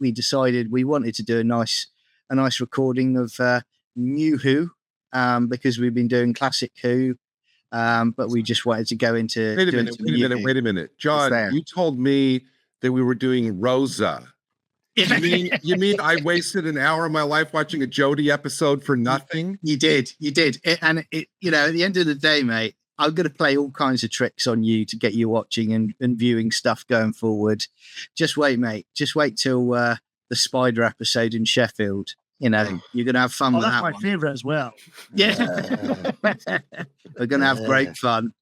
we decided we wanted to do a nice recording of New Who, because we've been doing classic Who, but we just wanted to go into. Wait a minute, John. You told me that we were doing Rosa. You mean I wasted an hour of my life watching a Jodie episode for nothing? You did. And at the end of the day, mate, I'm going to play all kinds of tricks on you to get you watching and viewing stuff going forward. Just wait, mate. Just wait till the Spider episode in Sheffield. You're going to have fun with that. That's my favorite as well. Yeah. We're going to have great fun.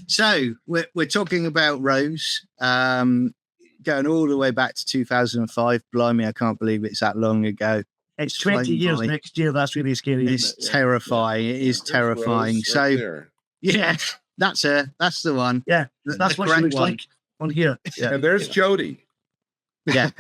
So we're talking about Rose. Going all the way back to 2005. Blimey, I can't believe it's that long ago. It's 20 years next year. That's really scary. It's terrifying. It is terrifying. Rose so, right yeah, that's her. That's the one. Yeah, that's what she looks like on here. Yeah. And there's Jodie. Yeah.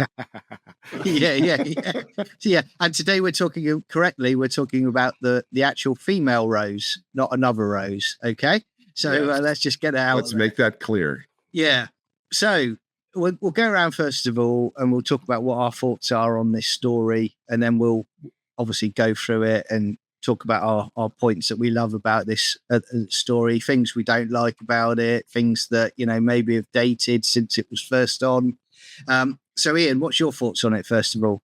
Yeah. And today we're talking about the actual female Rose, not another Rose. Okay. So let's just get out. Let's make that clear. Yeah. So we'll go around first of all, and we'll talk about what our thoughts are on this story, and then we'll obviously go through it and talk about our points that we love about this story, things we don't like about it, things that maybe have dated since it was first on. So Ian, what's your thoughts on it first of all?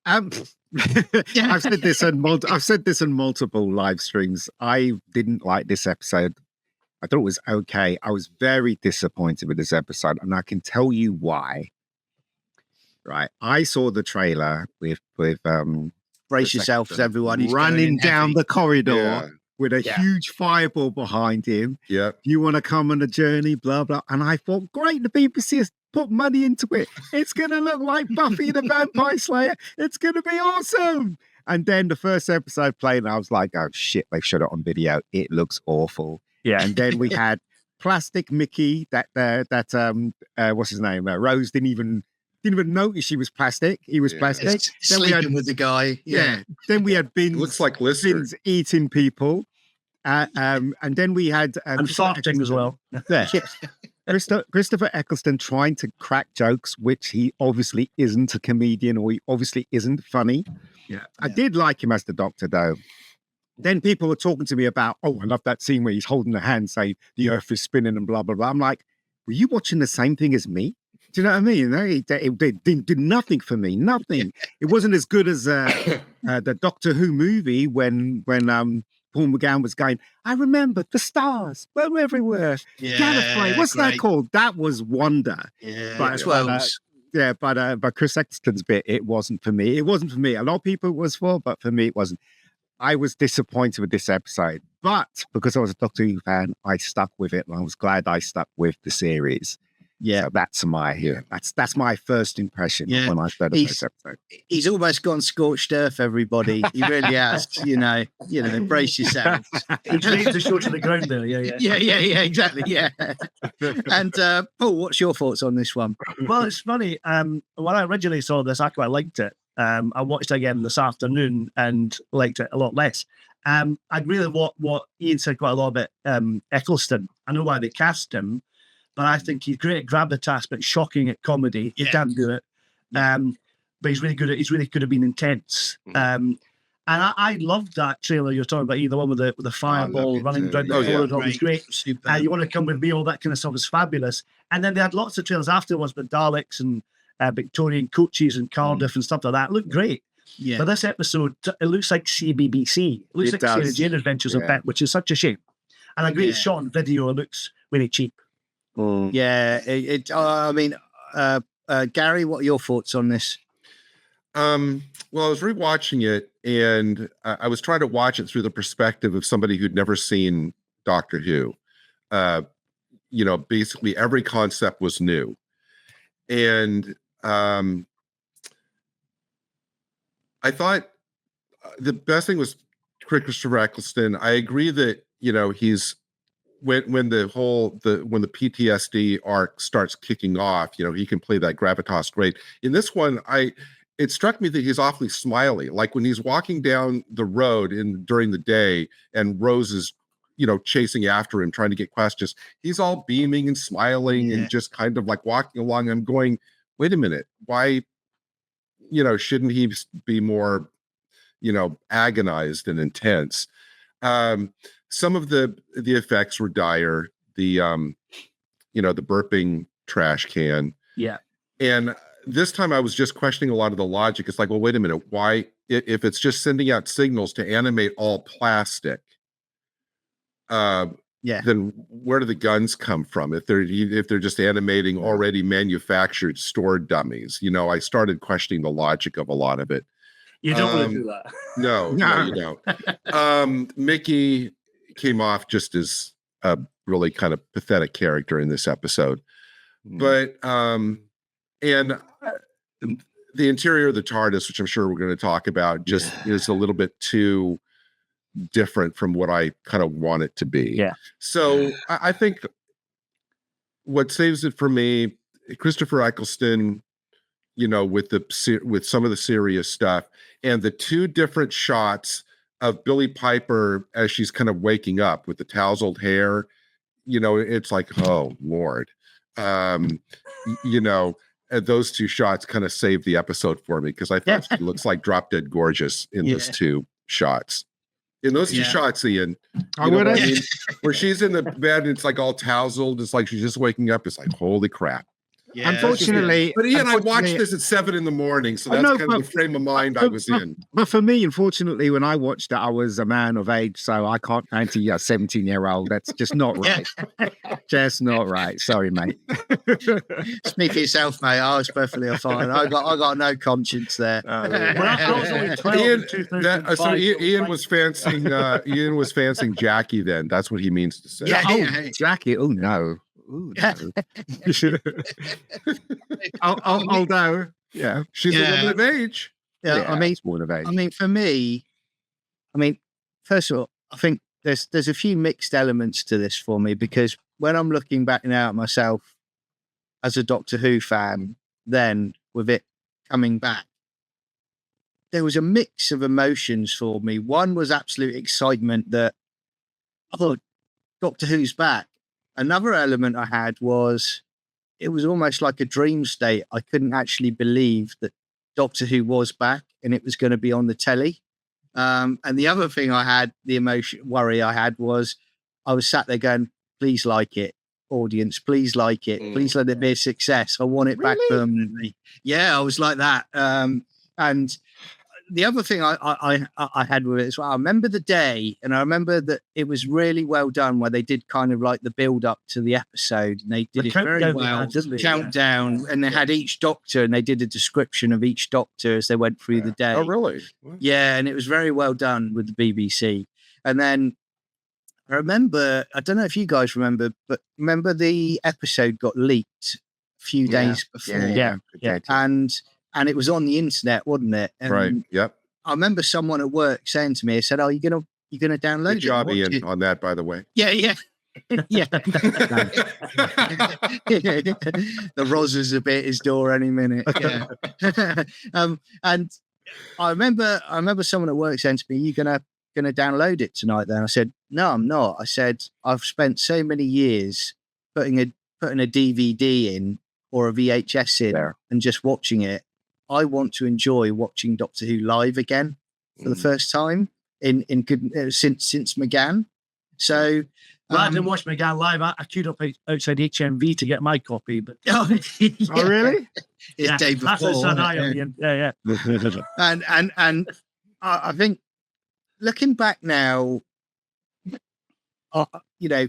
I've said this on multiple live streams. I didn't like this episode. I thought it was okay. I was very disappointed with this episode, and I can tell you why. Right, I saw the trailer with brace yourselves, everyone. He's running down the corridor with a huge fireball behind him. Yeah, you want to come on a journey, blah blah. And I thought, great, the BBC has put money into it. It's going to look like Buffy the Vampire Slayer. It's going to be awesome. And then the first episode played, and I was like, oh shit, they shot it on video. It looks awful. Yeah, and then we had Plastic Mickey. That what's his name? Rose didn't even notice she was plastic. He was plastic. Then we had with the guy. Yeah. Then we had Bins. Looks like Lister. Eating people. And then we had and farting as well. Yeah. Christopher Eccleston trying to crack jokes, which he obviously isn't a comedian, or he obviously isn't funny. Yeah. I did like him as the Doctor, though. Then people were talking to me about, I love that scene where he's holding the hand, saying the earth is spinning and blah, blah, blah. I'm like, were you watching the same thing as me? Do you know what I mean? They did nothing for me, nothing. It wasn't as good as the Doctor Who movie when Paul McGann was going, I remember the stars were everywhere. Gallifrey, what's that called? That was Wonder. Yeah, but Chris Eccleston's bit, it wasn't for me. It wasn't for me. A lot of people it was for, but for me it wasn't. I was disappointed with this episode, but because I was a Doctor Who fan, I stuck with it, and I was glad I stuck with the series. Yeah, so that's my first impression when I started this episode. He's almost gone scorched earth, everybody. He really has. Brace yourselves. He leaves the show to the ground there. Yeah, exactly. Yeah. And Paul, what's your thoughts on this one? Well, it's funny. When I originally saw this, I quite liked it. I watched it again this afternoon and liked it a lot less. I agree with what Ian said quite a lot about Eccleston. I know why they cast him, but I think he's great at gravitas, but shocking at comedy. He can't do it. But he's really good he's really could have been intense. And I loved that trailer you're talking about, the one with the fireball running down the corridor. It was great. Super. You want to come with me, all that kind of stuff was fabulous. And then they had lots of trailers afterwards with Daleks and Victorian coaches in Cardiff and stuff like that. It looked great. Yeah. But this episode, it looks like CBBC. It looks like Sarah Jane Adventures a bit, which is such a shame. And I agree, it's shot on video. It looks really cheap. Yeah. Gary, what are your thoughts on this? Well, I was rewatching it, and I was trying to watch it through the perspective of somebody who'd never seen Doctor Who. Basically every concept was new. And I thought the best thing was Christopher Eccleston. I agree that he's when the PTSD arc starts kicking off, he can play that gravitas great. In this one, it struck me that he's awfully smiley. Like when he's walking down the road during the day, and Rose is chasing after him, trying to get questions. He's all beaming and smiling and just kind of like walking along. I'm going, wait a minute, why, shouldn't he be more, agonized and intense? Some of the effects were dire. The the burping trash can. Yeah. And this time I was just questioning a lot of the logic. It's like, well, wait a minute, why, if it's just sending out signals to animate all plastic, then where do the guns come from? If they're just animating already manufactured stored dummies, I started questioning the logic of a lot of it. You don't want to do that. No, you don't. Mickey came off just as a really kind of pathetic character in this episode. But and the interior of the TARDIS, which I'm sure we're going to talk about, just is a little bit too different from what I kind of want it to be. Yeah. So I think what saves it for me, Christopher Eccleston, with some of the serious stuff, and the two different shots of Billie Piper as she's kind of waking up with the tousled hair, it's like, oh Lord, those two shots kind of saved the episode for me, because I thought she looks like drop dead gorgeous in those two shots. In those two shots, Ian, where she's in the bed and it's like all tousled, it's like she's just waking up. It's like, holy crap. Yeah, unfortunately, but Ian, I watched this at 7 a.m, so that's kind of the frame of mind I was in. But for me, unfortunately, when I watched it, I was a man of age, so I can't anti a 17-year-old. That's just not right. Just not right. Sorry, mate. Speak for yourself, mate. I was perfectly fine. I got no conscience there. I was only 12 Ian was fancying Jackie. Then that's what he means to say. Jackie. Oh no. Ooh, no. Although, she's a woman of age. I mean, woman of age. I mean, for me, first of all, I think there's a few mixed elements to this for me, because when I'm looking back now at myself as a Doctor Who fan, then with it coming back, there was a mix of emotions for me. One was absolute excitement that, oh, Doctor Who's back. Another element I had was, it was almost like a dream state. I couldn't actually believe that Doctor Who was back and it was going to be on the telly. And the other thing I had, the worry I had, was I was sat there going, please like it, audience, please like it. Please let it be a success. I want it back permanently. Yeah, I was like that. And the other thing I had with it as well, I remember the day, and I remember that it was really well done, where they did kind of like the build up to the episode, and they did it very well. Countdown, and they had each Doctor, and they did a description of each Doctor as they went through the day. Oh, really? What? Yeah, and it was very well done with the BBC. And then I remember, I don't know if you guys remember, but remember the episode got leaked a few days before. Yeah. And it was on the internet, wasn't it? And right. Yep. I remember someone at work saying to me, I said, "Oh, you're gonna download it." Good job, Ian, on that, by the way. Yeah. The Roz is a bit his door any minute. Yeah. And I remember someone at work saying to me, "You gonna download it tonight?" Then I said, "No, I'm not." I said, "I've spent so many years putting a DVD in or a VHS in and just watching it. I want to enjoy watching Doctor Who live again for the first time since McGann." So I didn't watch McGann live. I queued up outside HMV to get my copy. But oh, really? It's day before. That's a sad eye. Yeah. And I think, looking back now,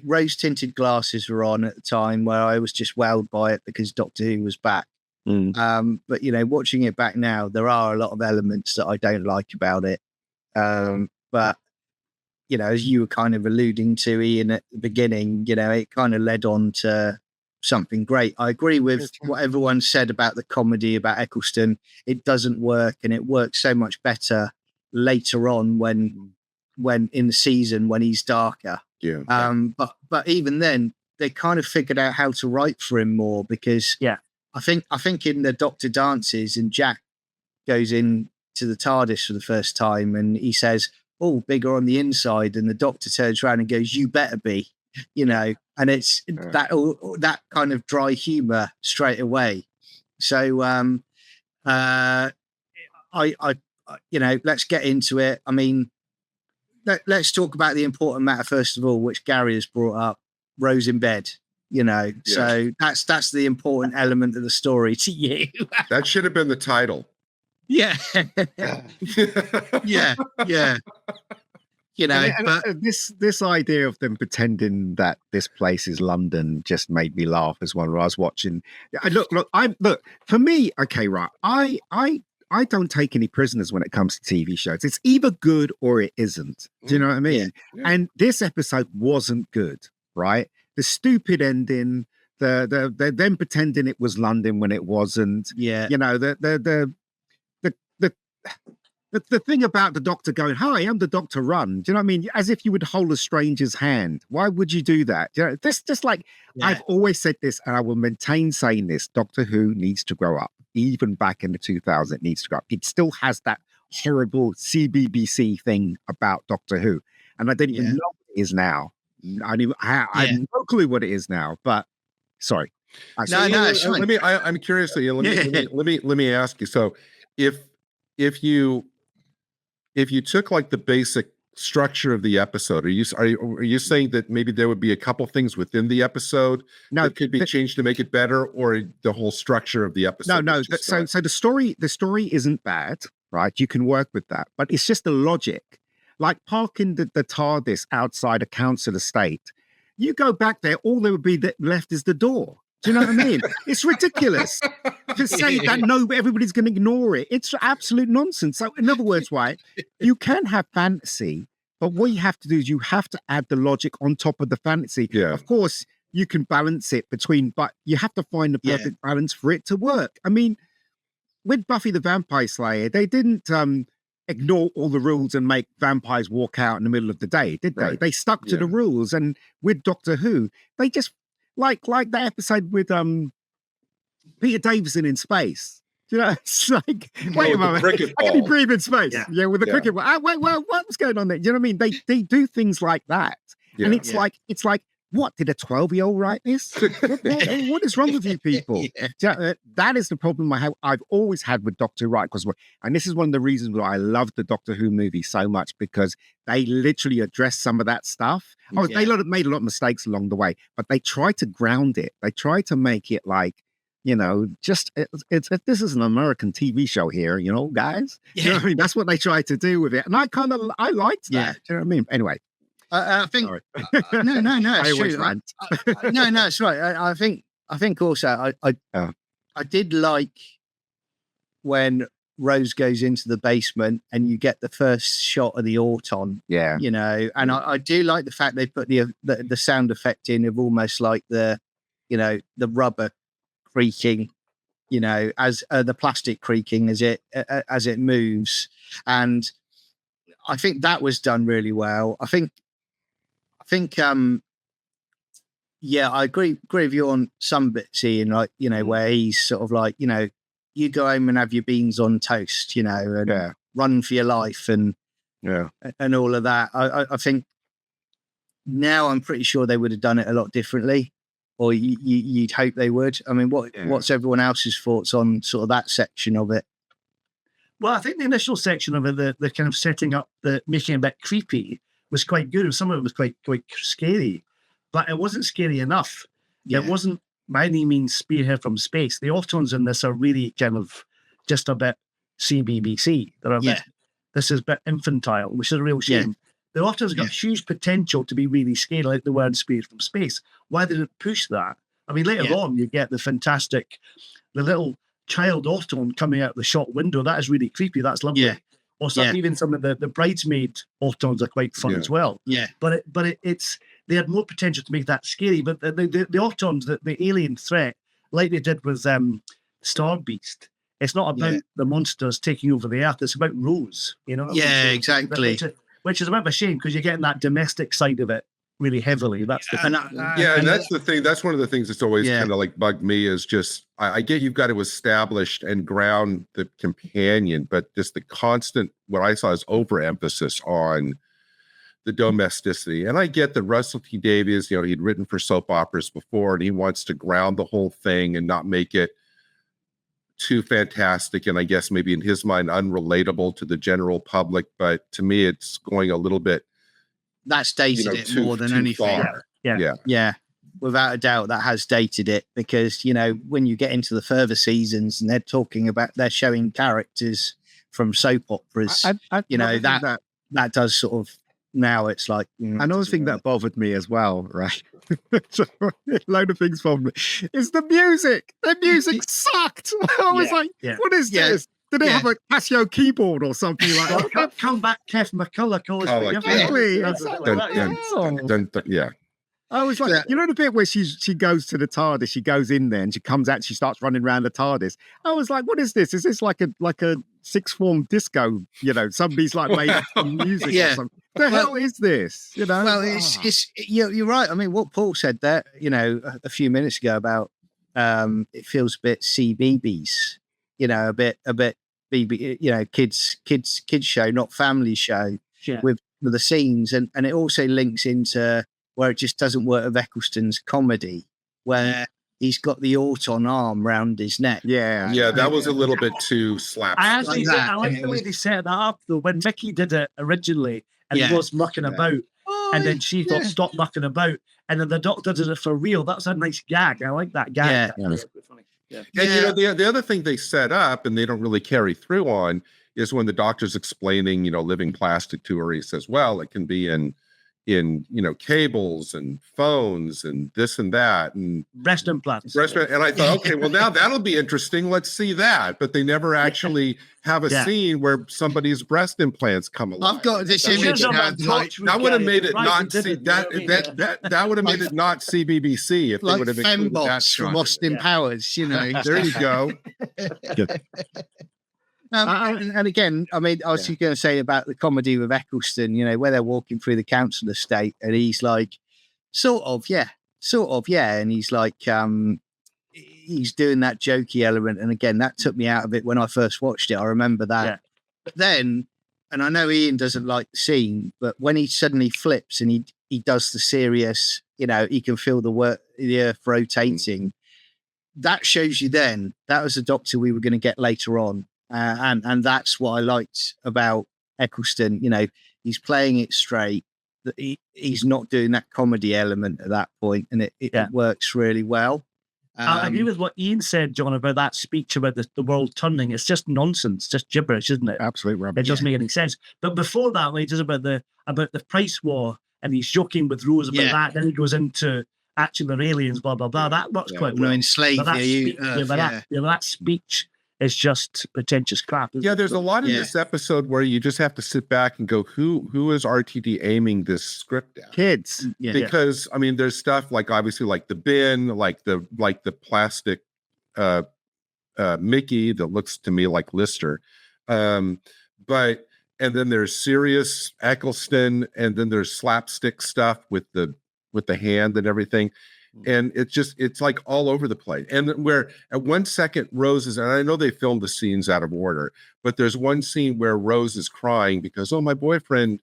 rose tinted glasses were on at the time, where I was just wowed by it because Doctor Who was back. But watching it back now, there are a lot of elements that I don't like about it. But as you were kind of alluding to, Ian, at the beginning, it kind of led on to something great. I agree with what everyone said about the comedy about Eccleston. It doesn't work, and it works so much better later on when in the season when he's darker. Yeah. But even then, they kind of figured out how to write for him more, because I think in the Doctor dances, and Jack goes in to the TARDIS for the first time, and he says, "Oh, bigger on the inside," and the Doctor turns around and goes, "You better be," and it's that kind of dry humor straight away. So, I, let's get into it. I mean, let's talk about the important matter first of all, which Gary has brought up. Rose in bed. So that's the important element of the story to you. That should have been the title. Yeah. Yeah. But this idea of them pretending that this place is London just made me laugh as well. I was watching. Look. For me, okay, right. I don't take any prisoners when it comes to TV shows. It's either good or it isn't. Do you know what I mean? Yeah. And this episode wasn't good, right? The stupid ending, the them pretending it was London when it wasn't. Yeah. The thing about the doctor going, "Hi, I'm the Doctor. Run." Do you know what I mean? As if you would hold a stranger's hand. Why would you do that? This just like I've always said this, and I will maintain saying this: Doctor Who needs to grow up. Even back in the 2000s, it needs to grow up. It still has that horrible CBBC thing about Doctor Who, and I don't even know what it is now. I have no clue what it is now. But sorry, I'm curious. Let me ask you. So, if you took like the basic structure of the episode, are you saying that maybe there would be a couple things within the episode that could be changed to make it better, or the whole structure of the episode? No. So the story isn't bad, right? You can work with that, but it's just the logic. Like parking the TARDIS outside a council estate. You go back there, all there would be left is the door. Do you know what I mean? It's ridiculous to say that everybody's going to ignore it. It's absolute nonsense. So in other words, right, you can have fantasy, but what you have to do is you have to add the logic on top of the fantasy. Yeah. Of course, you can balance it but you have to find the perfect balance for it to work. I mean, with Buffy the Vampire Slayer, they didn't ignore all the rules and make vampires walk out in the middle of the day, did they? Right. They stuck to the rules. And with Doctor Who, they just like that episode with Peter Davison in space. You know, it's like, wait a moment, I can breathe in space. Yeah, with the cricket ball. Wait, what's going on there? You know what I mean? They do things like that. Yeah. And it's like, what, did a 12-year-old write this? What is wrong with you people? That is the problem I've always had with Doctor Who, right? And this is one of the reasons why I love the Doctor Who movie so much, because they literally address some of that stuff. They made a lot of mistakes along the way, but they try to ground it. They try to make it like, this is an American TV show here, guys. You know what I mean? That's what they try to do with it. And I liked that. Do you know what I mean? Anyway. I think no, it's true. No, it's right. I think also I did like when Rose goes into the basement and you get the first shot of the Auton. Yeah, and I do like the fact they put the sound effect in of almost like the rubber creaking, as the plastic creaking as it moves, and I think that was done really well. I think I agree with you on some bits, Ian, like, where he's sort of like, you go home and have your beans on toast, and run for your life and all of that. I think now I'm pretty sure they would have done it a lot differently, or you'd hope they would. I mean, what's everyone else's thoughts on sort of that section of it? Well, I think the initial section of it, the kind of setting up, making it a bit creepy, was quite good. Some of it was quite scary, but it wasn't scary enough. Yeah. It wasn't by any means Spearhead from space. The Autons in this are really kind of just a bit CBBC. They're a bit, this is a bit infantile, which is a real shame. The Autons got huge potential to be really scary, like the word Spearhead from space. Why did it push that? I mean, later on, you get the little child Auton coming out the shop window. That is really creepy. That's lovely. Yeah. Or even some of the bridesmaid Autons are quite fun as well. Yeah. But it's they had more potential to make that scary. But the Autons, the alien threat, like they did with Star Beast, it's not about the monsters taking over the Earth. It's about Rose. Exactly. Which is a bit of a shame, because you're getting that domestic side of it really heavily. That's the thing. And that's the thing. That's one of the things that's always kind of like bugged me, is just I get you've got to establish and ground the companion, but just the constant, what I saw is overemphasis on the domesticity. And I get that Russell T Davies, he'd written for soap operas before, and he wants to ground the whole thing and not make it too fantastic, and I guess maybe in his mind unrelatable to the general public. But to me, it's going a little bit, That's dated it more than anything. far. Yeah. Yeah, without a doubt, that has dated it because, you know, when you get into the further seasons and they're showing characters from soap operas, you know, that does sort of, now it's like, another thing that bothered me as well, right? A load of things from me. Is the music. The music sucked. I was like, what is this? Did they have a Casio keyboard or something like that? Come back, Kev McCulloch. Yeah. I was like, you know the bit where she goes to the TARDIS, she goes in there and she comes out, she starts running around the TARDIS. I was like, what is this? Is this like a sixth form disco? You know, somebody's like made some music or something. The hell is this? You know? Well, it's you're right. I mean, what Paul said there, you know, a few minutes ago about it feels a bit CBeebies, you know, a bit BB, you know, kids show, not family show, with the scenes, and it also links into where it just doesn't work with Eccleston's comedy, where he's got the Auton arm round his neck. Yeah, that was a little bit too slapstick. I like the way they set that up, though. When Mickey did it originally, and he was mucking about, and then she thought, stop mucking about, and then the Doctor did it for real. That's a nice gag. I like that gag. And you know, the other thing they set up, and they don't really carry through on, is when the Doctor's explaining, you know, living plastic to her, he says, well, it can be in you know, cables and phones and this and that and breast implants. And I thought, okay, well, now that'll be interesting. Let's see that. But they never actually have a scene where somebody's breast implants come along. I've got this image. That would have made it not that would have made it not CBBC if like they would have fembots from Austin Powers. You know, there you go. And again, I mean, I was going to say about the comedy with Eccleston, you know, where they're walking through the council estate and he's like, sort of, yeah. And he's like, he's doing that jokey element. And again, that took me out of it when I first watched it. I remember that. Yeah. But then, and I know Ian doesn't like the scene, but when he suddenly flips and he does the serious, you know, he can feel the earth rotating. That shows you then that was the Doctor we were going to get later on. And that's what I liked about Eccleston. You know, he's playing it straight. He's not doing that comedy element at that point, and it works really well. I agree with what Ian said, John, about that speech about the world turning. It's just nonsense, just gibberish, isn't it? Absolute rubbish. It doesn't make any sense. But before that, when he does about the price war, and he's joking with Rose about that, then he goes into actually they're aliens, blah blah blah. That works quite well. No, enslave that speech. It's just pretentious crap. There's a lot in this episode where you just have to sit back and go, who is RTD aiming this script at? Kids. Because I mean, there's stuff like obviously like the bin, like the plastic Mickey that looks to me like Lister. And then there's serious Eccleston, and then there's slapstick stuff with the hand and everything. And it's like all over the place. And where at 1 second Rose is, and I know they filmed the scenes out of order, but there's one scene where Rose is crying because, my boyfriend,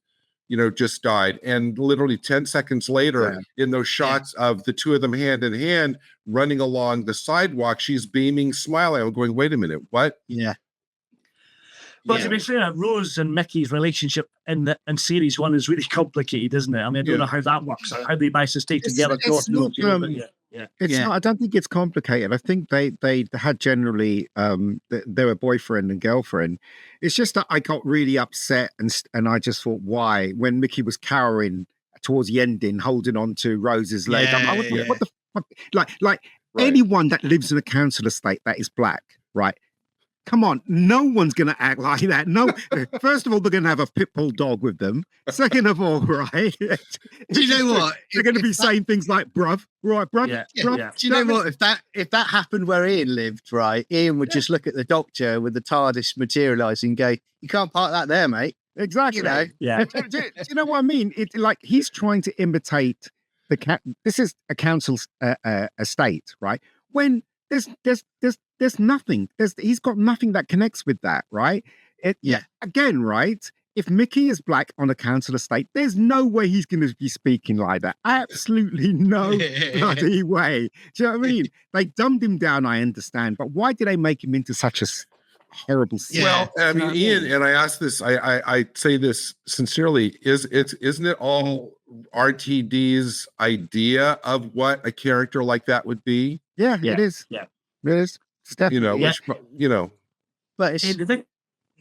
you know, just died. And literally 10 seconds later, in those shots of the two of them hand in hand running along the sidewalk, she's beaming, smiling. I'm going, wait a minute, what? Yeah. But to be fair, Rose and Mickey's relationship in series 1 is really complicated, isn't it? I mean, I don't know how that works, how they manage to stay together. I don't think it's complicated. I think they had generally they were boyfriend and girlfriend. It's just that I got really upset and I just thought, why? When Mickey was cowering towards the ending, holding on to Rose's leg, what the fuck? Like anyone that lives in a council estate that is black, right? Come on, no one's going to act like that. No, first of all, they're going to have a pit bull dog with them. Second of all, right? Do you know what? They're going to be saying things like, bruv, right, bruv, bruv. Yeah. Do you know what? If that happened where Ian lived, right, Ian would just look at the Doctor with the TARDIS materialising and go, you can't park that there, mate. Exactly. You know? Yeah. Do you know what I mean? It's like he's trying to imitate this is a council's estate, right? When there's nothing. He's got nothing that connects with that, right? Again, right? if Mickey is black on a council estate, there's no way he's going to be speaking like that. Absolutely no bloody way. Do you know what I mean? They dumbed him down, I understand, but why did they make him into such a horrible scene? Well, I mean, Ian, and I ask this, I say this sincerely, isn't it all RTD's idea of what a character like that would be? Yeah, Yeah. it is. Yeah. It is. It's definitely. Which, But it's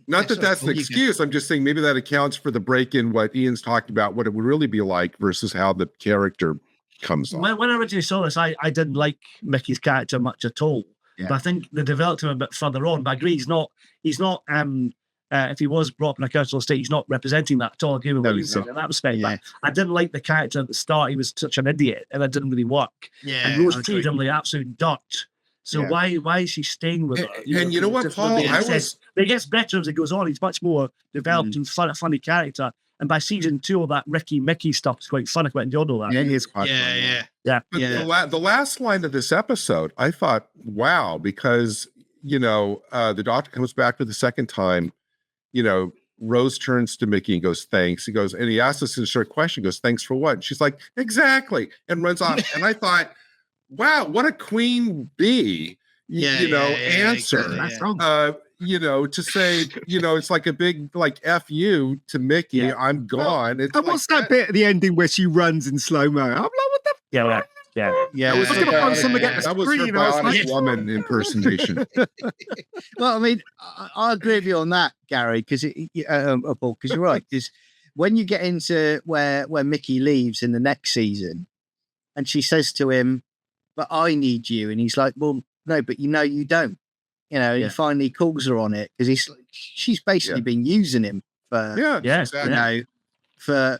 not that that's an excuse. I'm just saying maybe that accounts for the break in what Ian's talking about, what it would really be like versus how the character comes off. When I originally saw this, I didn't like Mickey's character much at all. Yeah. But I think they developed him a bit further on. But I agree, he's not if he was brought up in a council estate, he's not representing that at all. I agree with what you said in that respect. Yeah. But I didn't like the character at the start. He was such an idiot and it didn't really work. yeah. And Rose treated him like absolute dirt. So Yeah. why is she staying with her? And you know what, just Paul? being I obsessed. was But it gets better as it goes on. He's much more developed and funny character. And by season 2, all that Ricky Mickey stuff is quite fun. I quite enjoyed all that. Yeah, it is quite funny. But the last line of this episode, I thought, wow, because the doctor comes back for the second time. Rose turns to Mickey and goes, "Thanks." He goes, and he asks us a short question. He goes, "Thanks for what?" And she's like, "Exactly," and runs off. And I thought, wow, what a queen bee, answer. Exactly, That's wrong. To say, it's like a big F you to Mickey. Yeah. I'm gone. It's And what's that bit at the ending where she runs in slow mo? I'm like, what the? Yeah. Yeah. That was, I was gonna find someone to get the that was her screen, I was bionic like- woman impersonation. Well, I mean, I agree with you on that, Gary, because Paul, because you're right. Because when you get into where Mickey leaves in the next season, and she says to him, "But I need you," and he's like, "Well, no, but you don't." He finally calls her on it because she's basically been using him for Yeah. Exactly. for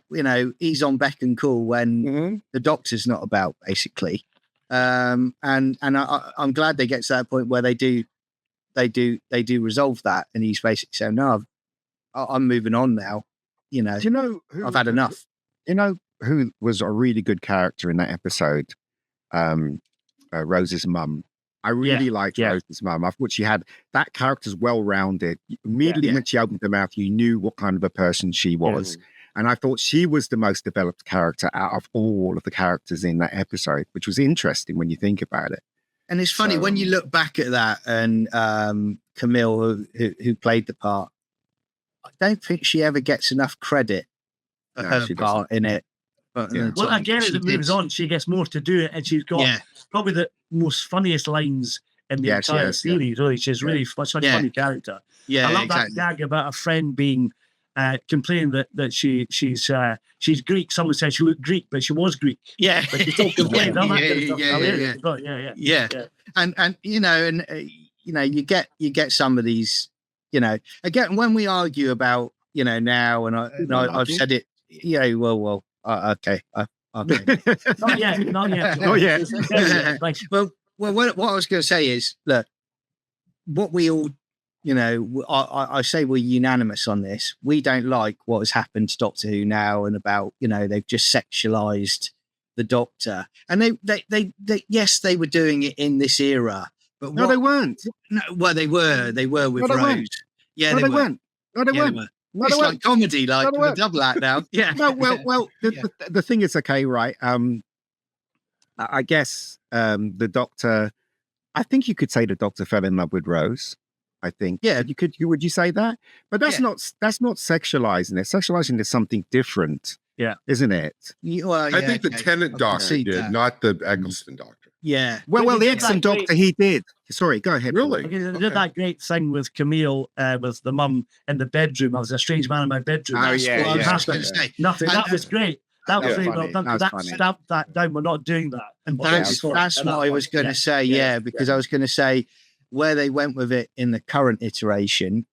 he's on beck and call when Mhm. the doctor's not about, basically. And I'm glad they get to that point where they do resolve that, and he's basically saying, "No, I'm moving on now. Do you know who, I've had enough." You know who was a really good character in that episode? Rose's mum. I really liked Rose's mum. I thought she had that character's well-rounded. Immediately when she opened her mouth, you knew what kind of a person she was. And I thought she was the most developed character out of all of the characters in that episode, which was interesting when you think about it. And it's funny when you look back at that, and Camille, who played the part, I don't think she ever gets enough credit for her she part in it. But Well, again, as it moves on, she gets more to do, and she's got probably the most funniest lines in the entire series. Really, she's really such a funny character. Yeah, I love exactly. that gag about a friend being complaining that she's Greek. Someone said she looked Greek, but she was Greek. Yeah, But she still complained. Yeah. And you get some of these, again, when we argue about now, and I've said it, okay, okay. Not yet. Not yet. Well, what I was going to say is, look, what we all, I say we're unanimous on this. We don't like what has happened to Doctor Who now, and about, they've just sexualized the Doctor. And they yes, they were doing it in this era, but No, they weren't. No, well, they were with No, they Rose. weren't. Yeah, No, they they were. weren't. No, they Yeah, weren't. they were. No, It's they like weren't. comedy, like No, they with a weren't. double act now. Yeah. No, well, the thing is, okay, right? I guess the Doctor. I think you could say the Doctor fell in love with Rose. I think. Yeah. Would you say that? But that's Yeah. not sexualizing it. Sexualizing is something different. Yeah. Isn't it? I think the Tennant doctor see did, that. not the Eggleston doctor. Yeah. Well, But the he did excellent that Doctor, he did. Sorry, go ahead. Really? Okay, they did that great thing with Camille, with the mum in the bedroom. I was a strange man in my bedroom. Oh, That's yeah, what I yeah. was going to say. Nothing. That was great. That was That was really well funny. done. That was That funny. stamped that down. We're not doing that. And That's what I was going to say. Yeah, because I was going to say where they went with it in the current iteration.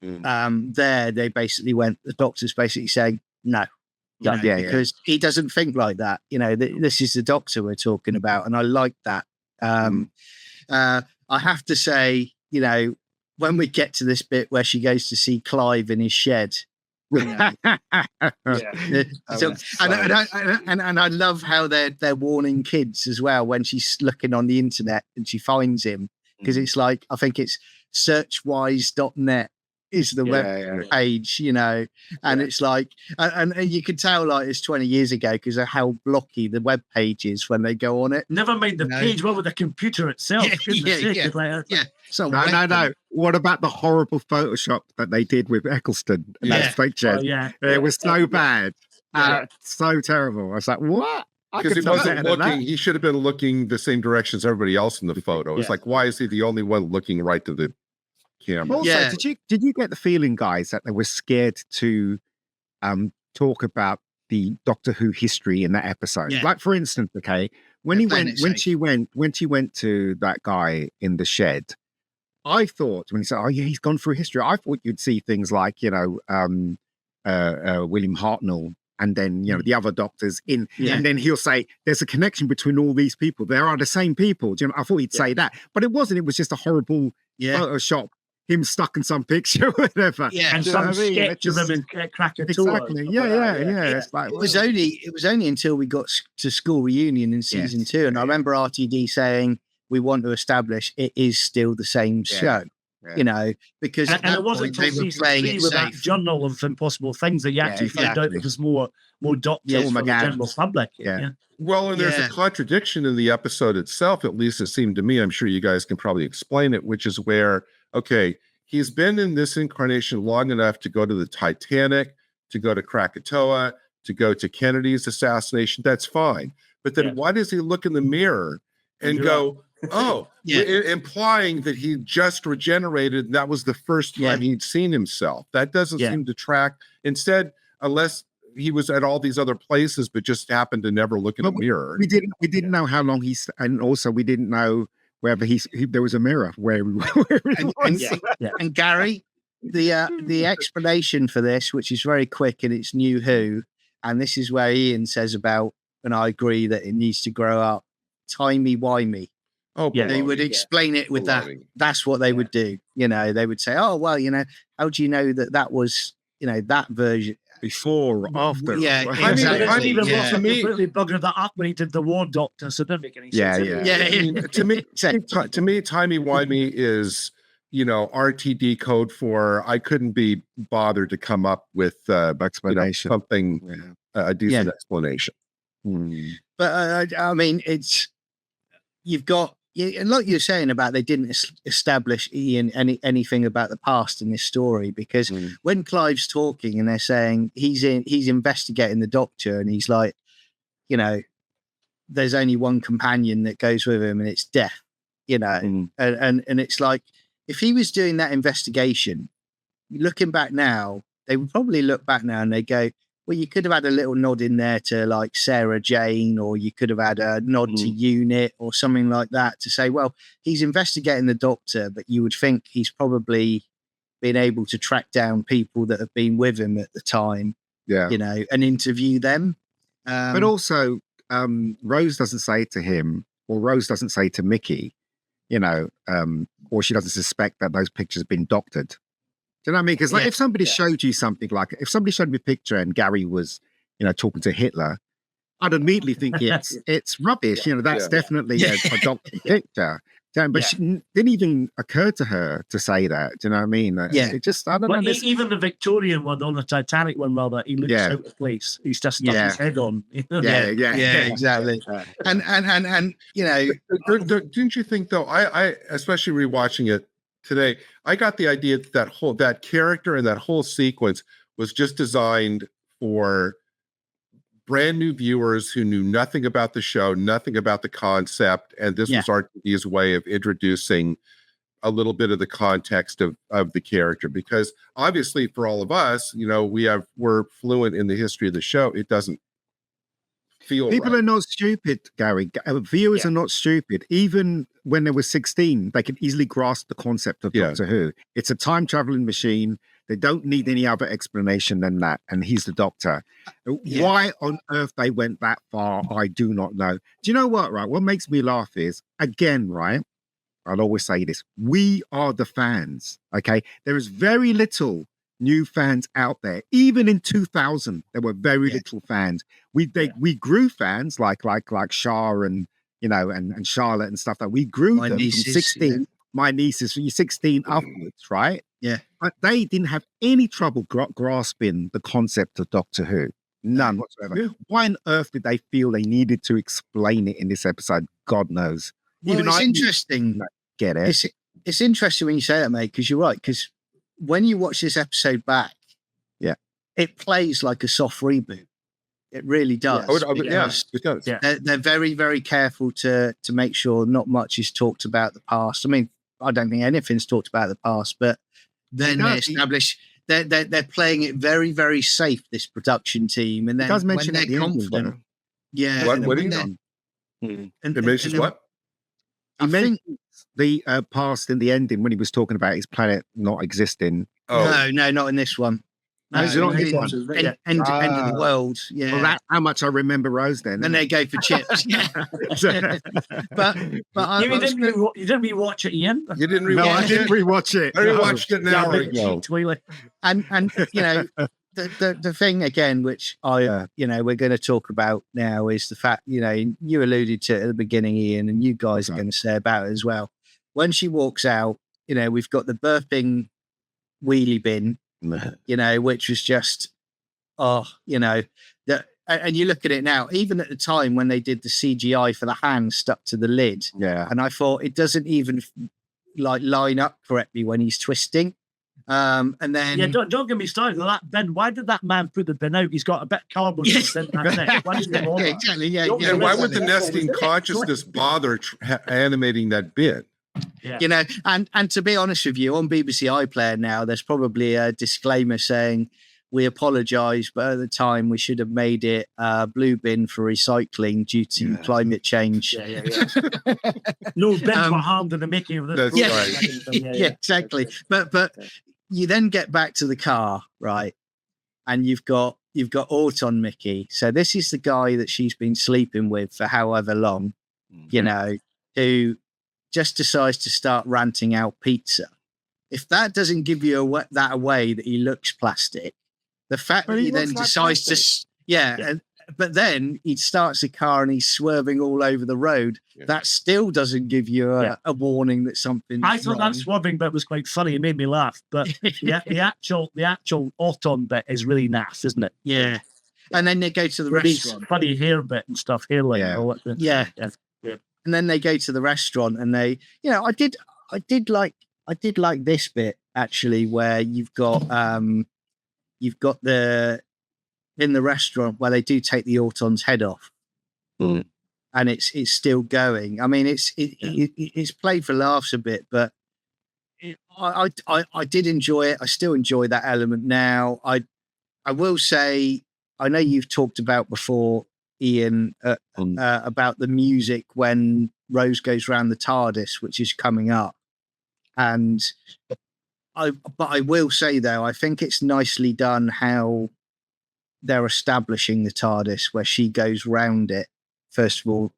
There they basically went. The Doctor's basically saying no, because he doesn't think like that. This is the Doctor we're talking about, and I like that. I have to say, when we get to this bit where she goes to see Clive in his shed. And I love how they're warning kids as well when she's looking on the internet and she finds him, because it's like, I think it's searchwise.net is the web page, you know, and it's like, and you can tell like it's 20 years ago because of how blocky the web page is when they go on it. Never mind the page, what with the computer itself? So no. What about the horrible Photoshop that they did with Eccleston and those pictures? It was so bad, so terrible. I was like, what? Because he wasn't looking. He should have been looking the same direction as everybody else in the photo. It's like, why is he the only one looking right to the camera? Also, did you get the feeling, guys, that they were scared to talk about the Doctor Who history in that episode? Like, for instance, when she went to that guy in the shed, I thought when he said, "Oh yeah, he's gone through history," I thought you'd see things like William Hartnell. And then, the other doctors and then he'll say, there's a connection between all these people. There are the same people. Do you know, I thought he'd say that, but it wasn't. It was just a horrible Photoshop, him stuck in some picture, or whatever. Yeah, and some sketch of him in Krakatoa. Exactly. Yeah. It's like, it was only until we got to school reunion in season 2, and I remember RTD saying, "We want to establish it is still the same show." Yeah. You know, because and it wasn't until season 3 with that journal of impossible things that you actually found out it was more doctors for the general public. Well, and there's a contradiction in the episode itself, at least it seemed to me. I'm sure you guys can probably explain it, which is where, he's been in this incarnation long enough to go to the Titanic, to go to Krakatoa, to go to Kennedy's assassination. That's fine. But then why does he look in the mirror and go, implying that he just regenerated, and that was the first time he'd seen himself? That doesn't seem to track. Instead, unless he was at all these other places, but just happened to never look in the mirror. We didn't know how long and also we didn't know whether there was a mirror where he was. And Gary, the explanation for this, which is very quick and it's New Who, and this is where Ian says about, and I agree that it needs to grow up, timey-wimey. They would explain it with that. That's what they would do. They would say, "Oh, well, how do you know that was, that version before or after?" Yeah, exactly. I mean, to me, completely buggered that up when he did the War Doctor, so it didn't make any sense. I mean, to me, timey-wimey is, RTD code for I couldn't be bothered to come up with explanation, something a decent explanation. But I mean, you've got. And like you're saying about they didn't establish Ian anything about the past in this story, because when Clive's talking and they're saying he's investigating the Doctor and he's like, there's only one companion that goes with him and it's death, and it's like, if he was doing that investigation, looking back now, they would probably look back now and they go, well, you could have had a little nod in there to like Sarah Jane, or you could have had a nod to Unit or something like that to say, well, he's investigating the Doctor, but you would think he's probably been able to track down people that have been with him at the time, and interview them. But also, Rose doesn't say to him, or Rose doesn't say to Mickey, or she doesn't suspect that those pictures have been doctored. Do you know what I mean? Because if somebody showed you something, like if somebody showed me a picture and Gary was, talking to Hitler, I'd immediately think it's rubbish. That's definitely a doctored picture. But she didn't even occur to her to say that. Do you know what I mean? It just, I don't know. Even the Victorian one, on the Titanic one, rather, he looks out of place. He's just stuck his head on. Exactly. And didn't you think though? I especially rewatching it today, I got the idea that character and that whole sequence was just designed for brand new viewers who knew nothing about the show, nothing about the concept, and this was RTD's way of introducing a little bit of the context of the character. Because obviously, for all of us, we're fluent in the history of the show. It doesn't feel people are not stupid, Gary. Viewers are not stupid. Even when they were 16, they could easily grasp the concept of Doctor Who. It's a time traveling machine. They don't need any other explanation than that. And he's the Doctor. Why on earth they went that far, I do not know. Do you know what, right? What makes me laugh is, again, right? I'll always say this. We are the fans, okay? There is very little new fans out there. Even in 2000, there were very little fans. We grew fans like Shah and, and Charlotte and stuff like that. We grew them from 16. My nieces from 16 upwards, right? Yeah. But they didn't have any trouble grasping the concept of Doctor Who. None whatsoever. Yeah. Why on earth did they feel they needed to explain it in this episode? God knows. Well, Even it's I interesting. didn't get it. It's interesting when you say that, mate, because you're right. Because when you watch this episode back, Yeah. it plays like a soft reboot. It really does. Yes, it does. Yeah. They're very, very careful to make sure not much is talked about the past. I mean, I don't think anything's talked about the past, but then they establish they're playing it very, very safe. This production team, and then It does mention when at they're the end, confident, yeah. What- and what when do you they're- Mm. and- It mentions and- what? I He think mentioned the past in the ending when he was talking about his planet not existing. Oh, no, not in this one. No, is it not in this one? End of the world. Yeah. Well, that's how much I remember Rose then. Then they go for chips. Yeah. but I You was- didn't rewatch it, Ian. you didn't no, rewatch I didn't it? rewatch it. I rewatched it an Yeah, hour big ago. cheat, Wheelie. and you know the thing again which I we're going to talk about now is the fact you alluded to it at the beginning, Ian, and you guys are going to say about it as well. When she walks out, we've got the burping wheelie bin, which was just that. And you look at it now, even at the time when they did the CGI for the hand stuck to the lid, Yeah. and I thought it doesn't even line up correctly when he's twisting. And then Yeah, don't get me started on that bin. Why did that man put the bin out? He's got a bit of cardboard. Yes. In that neck. Why didn't he roll yeah, that? exactly. Yeah, Don't yeah, And why miss would the it. nesting consciousness bother animating that bit? Yeah. And to be honest with you, on BBC iPlayer now, there's probably a disclaimer saying we apologise, but at the time we should have made it blue bin for recycling due to climate change. Yeah. No bins were harmed in the making of this. That's program. Yeah, exactly. But you then get back to the car, right? And you've got Auton Mickey. So this is the guy that she's been sleeping with for however long, who just decides to start ranting out pizza. If that doesn't give you that away that he looks plastic, the fact that he then decides to, but then he starts the car and he's swerving all over the road. Yeah. That still doesn't give you a warning that something's I thought wrong. that swerving bit was quite funny. It made me laugh. But the actual Auton bit is really naff, isn't it? Yeah. And then they go to the With his restaurant. funny hair bit and stuff, hairline. Yeah. And all that. Yeah. Yeah. And then they go to the restaurant and they, I did like this bit actually, where you've got in the restaurant where they do take the Auton's head off. Mm. And it's still going. I mean, it's played for laughs a bit, but I did enjoy it. I still enjoy that element now. I will say, I know you've talked about before, Ian, about the music when Rose goes round the TARDIS, which is coming up, but I will say though, I think it's nicely done how they're establishing the TARDIS, where she goes round it first of all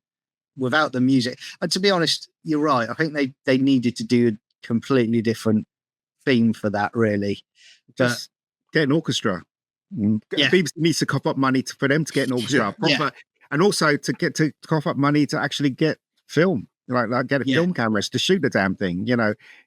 without the music. And to be honest, you're right. I think they needed to do a completely different theme for that, really. Just get an orchestra. Yeah. BBC needs to cough up money for them to get an orchestra, proper, and also to cough up money to actually get film, like get a film cameras to shoot the damn thing.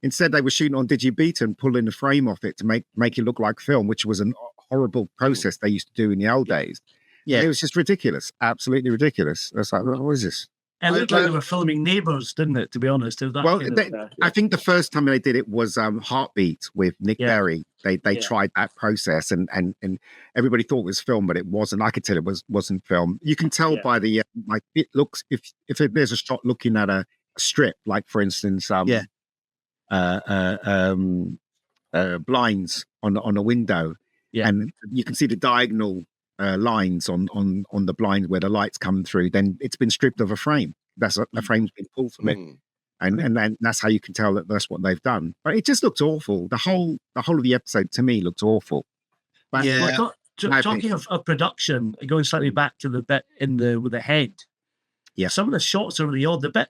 Instead they were shooting on digibeta and pulling the frame off it to make it look like film, which was a horrible process they used to do in the old days. Yeah, and it was just ridiculous, absolutely ridiculous. It's like, what is this? It looked like they were filming Neighbours, didn't it? To be honest, Well, I think the first time they did it was Heartbeat with Nick Berry. They tried that process, and everybody thought it was film, but it wasn't. I could tell it wasn't film. You can tell by the like it looks. If there's a shot looking at a strip, like for instance, blinds on a window, and you can see the diagonal lines on the blind where the lights come through, then it's been stripped of a frame. That's the frame's been pulled from it, and then that's how you can tell that that's what they've done. But it just looked awful. The whole of the episode to me looked awful. But talking of production, going slightly back to the bit with the head. Yeah, some of the shots are really odd. The bit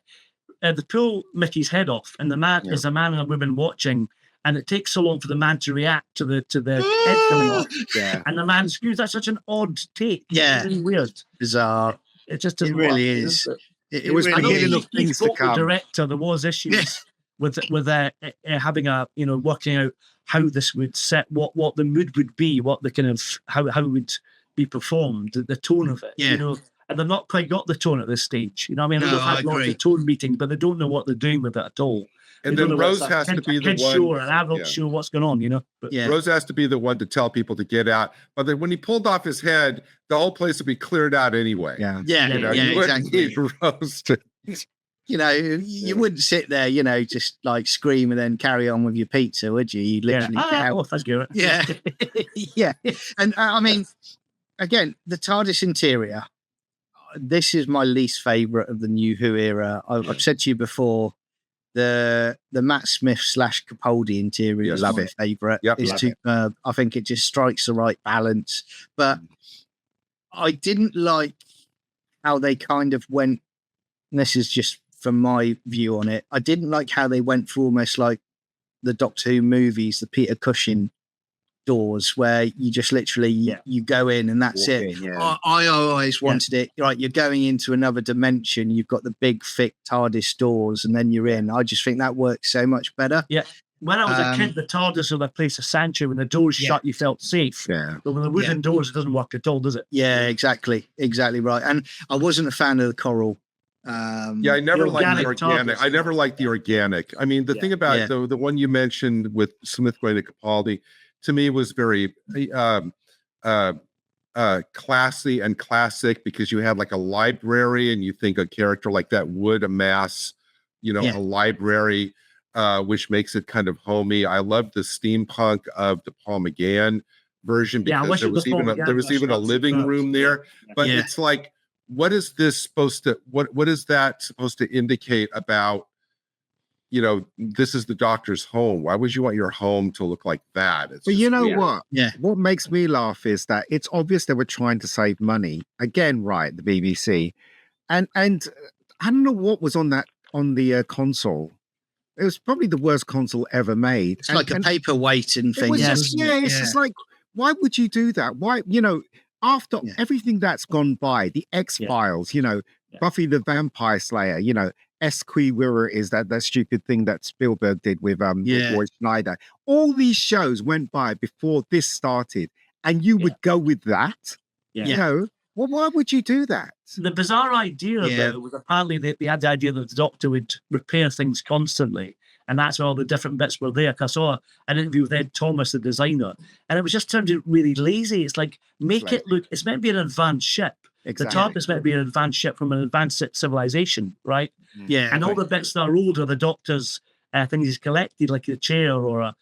they pull Mickey's head off, and the man is a man and a woman watching. And it takes so long for the man to react to the head coming off. Yeah. And the man screws. That's such an odd take. Yeah. It's really weird. Bizarre. It just doesn't really work, is. It was really beginning is. of things to The come. director, there was issues with having working out how this would set, what the mood would be, what the kind of how it would be performed, the tone of it. Yeah. You know, and they've not quite got the tone at this stage. You know what I mean? No, They've I had lots agree. of tone meetings, but they don't know what they're doing with it at all. And They don't then know Rose what's a has to kid- be a the kid's one. show or an adult yeah. show. What's going on? You know? But Yeah. Rose has to be the one to tell people to get out. But then when he pulled off his head, the whole place would be cleared out anyway. Yeah. Yeah, You know, You wouldn't exactly. need Rose to. You know, you wouldn't sit there, you know, just like scream and then carry on with your pizza, would you? You'd yeah. literally get out. Oh, thank you. Yeah. Yeah. And I mean, again, the TARDIS interior, this is my least favorite of the New Who era. I've said to you before, the Matt Smith / Capaldi interior Yeah, is love my it. favorite. Yep, It's love superb. I think it just strikes the right balance. But I didn't like how they kind of went, and this is just from my view on it, I didn't like how they went for almost like the Doctor Who movies, the Peter Cushing doors, where you just literally you go in and that's Walk it. in, yeah. I always wanted it, right? You're going into another dimension, you've got the big thick TARDIS doors and then you're in. I just think that works so much better. When I was a kid, the TARDIS was a place of sanctuary. When the doors shut, you felt safe. Yeah. But with the wooden doors, it doesn't work at all, does it? Yeah, exactly right. And I wasn't a fan of the coral. Yeah, I never the liked the organic organic. TARDIS. I never liked the organic. I mean, the thing about the one you mentioned with Smith going to Capaldi, to me was very classy and classic, because you had like a library, and you think a character like that would amass, you know, a library, which makes it kind of homey. I loved the steampunk of the Paul McGann version, because there was even a living room there. But it's like, what is this supposed to, what is that supposed to indicate about, you know, this is the Doctor's home? Why would you want your home to look like that? It's But you know weird. what? Yeah. What makes me laugh is that it's obvious they were trying to save money. Again, right, the BBC. And I don't know what was on the console. It was probably the worst console ever made. It's like a paperweight and It thing. was Yes. it's just like, why would you do that? Why, you know, after everything that's gone by, the X-Files, you know, Buffy the Vampire Slayer, you know, Esquire is that stupid thing that Spielberg did with Roy Schneider. All these shows went by before this started, and you would go with that. You know, well, why would you do that? The bizarre idea of it was apparently they had the idea that the Doctor would repair things constantly. And that's where all the different bits were there. 'Cause I saw an interview with Ed Thomas, the designer, and it was just turned out really lazy. It's like, make it look, it's meant to be an advanced ship. Exactly. The TARDIS meant to be an advanced ship from an advanced civilization, right? Yeah. And all the bits that are older, the Doctor's things he's collected, like a chair or a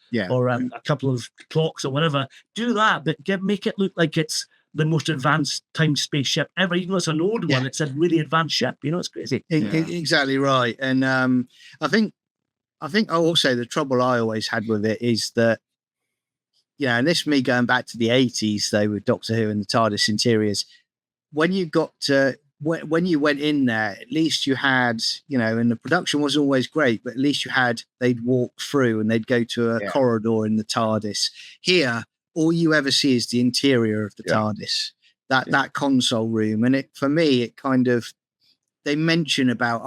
couple of clocks or whatever, do that, but make it look like it's the most advanced time space ship ever. Even though it's an old one, it's a really advanced ship. You know, it's crazy. Exactly right. And I think also the trouble I always had with it is that, you know, and this me going back to the 80s though with Doctor Who and the TARDIS interiors, when you got to when you went in there, at least you had, you know, and the production wasn't always great, but at least they'd walk through and they'd go to a corridor in the TARDIS. Here, all you ever see is the interior of the TARDIS, that console room. And for me, it kind of, they mention about,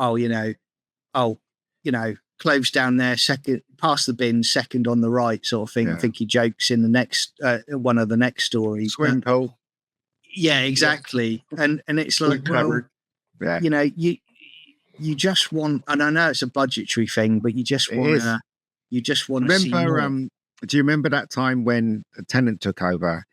clothes down there, second past the bin, second on the right, sort of thing. I think he jokes in the next one of the next stories. Swim pool. Yeah, exactly. And it's like, well, you know, you just want, and I know it's a budgetary thing, but you just want to see more. Do you remember that time when Tennant took over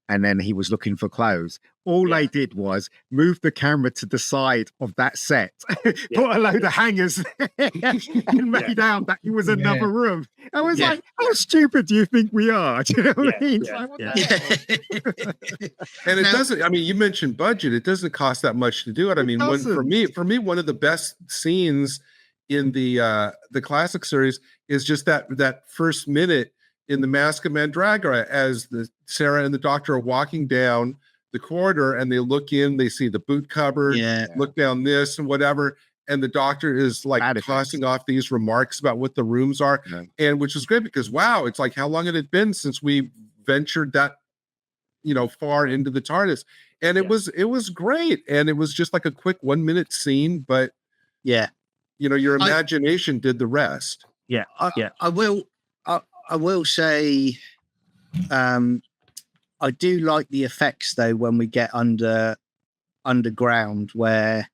and then he was looking for clothes? All they did was move the camera to the side of that set, put a load of hangers and made out that it was another room. I was like, how stupid do you think we are? Do you know what I mean? And it doesn't, I mean, you mentioned budget. It doesn't cost that much to do it. I mean, for me, one of the best scenes in the classic series is just that first minute in the Mask of Mandragora, as Sarah and the Doctor are walking down the corridor and they look in, they see the boot cupboard, look down this and whatever, and the Doctor is like tossing off these remarks about what the rooms are, and which was great because wow, it's like how long had it been since we ventured that, you know, far into the TARDIS, and it was great, and it was just like a quick 1 minute scene, but you know, your imagination did the rest. I I will say, I do like the effects though when we get underground where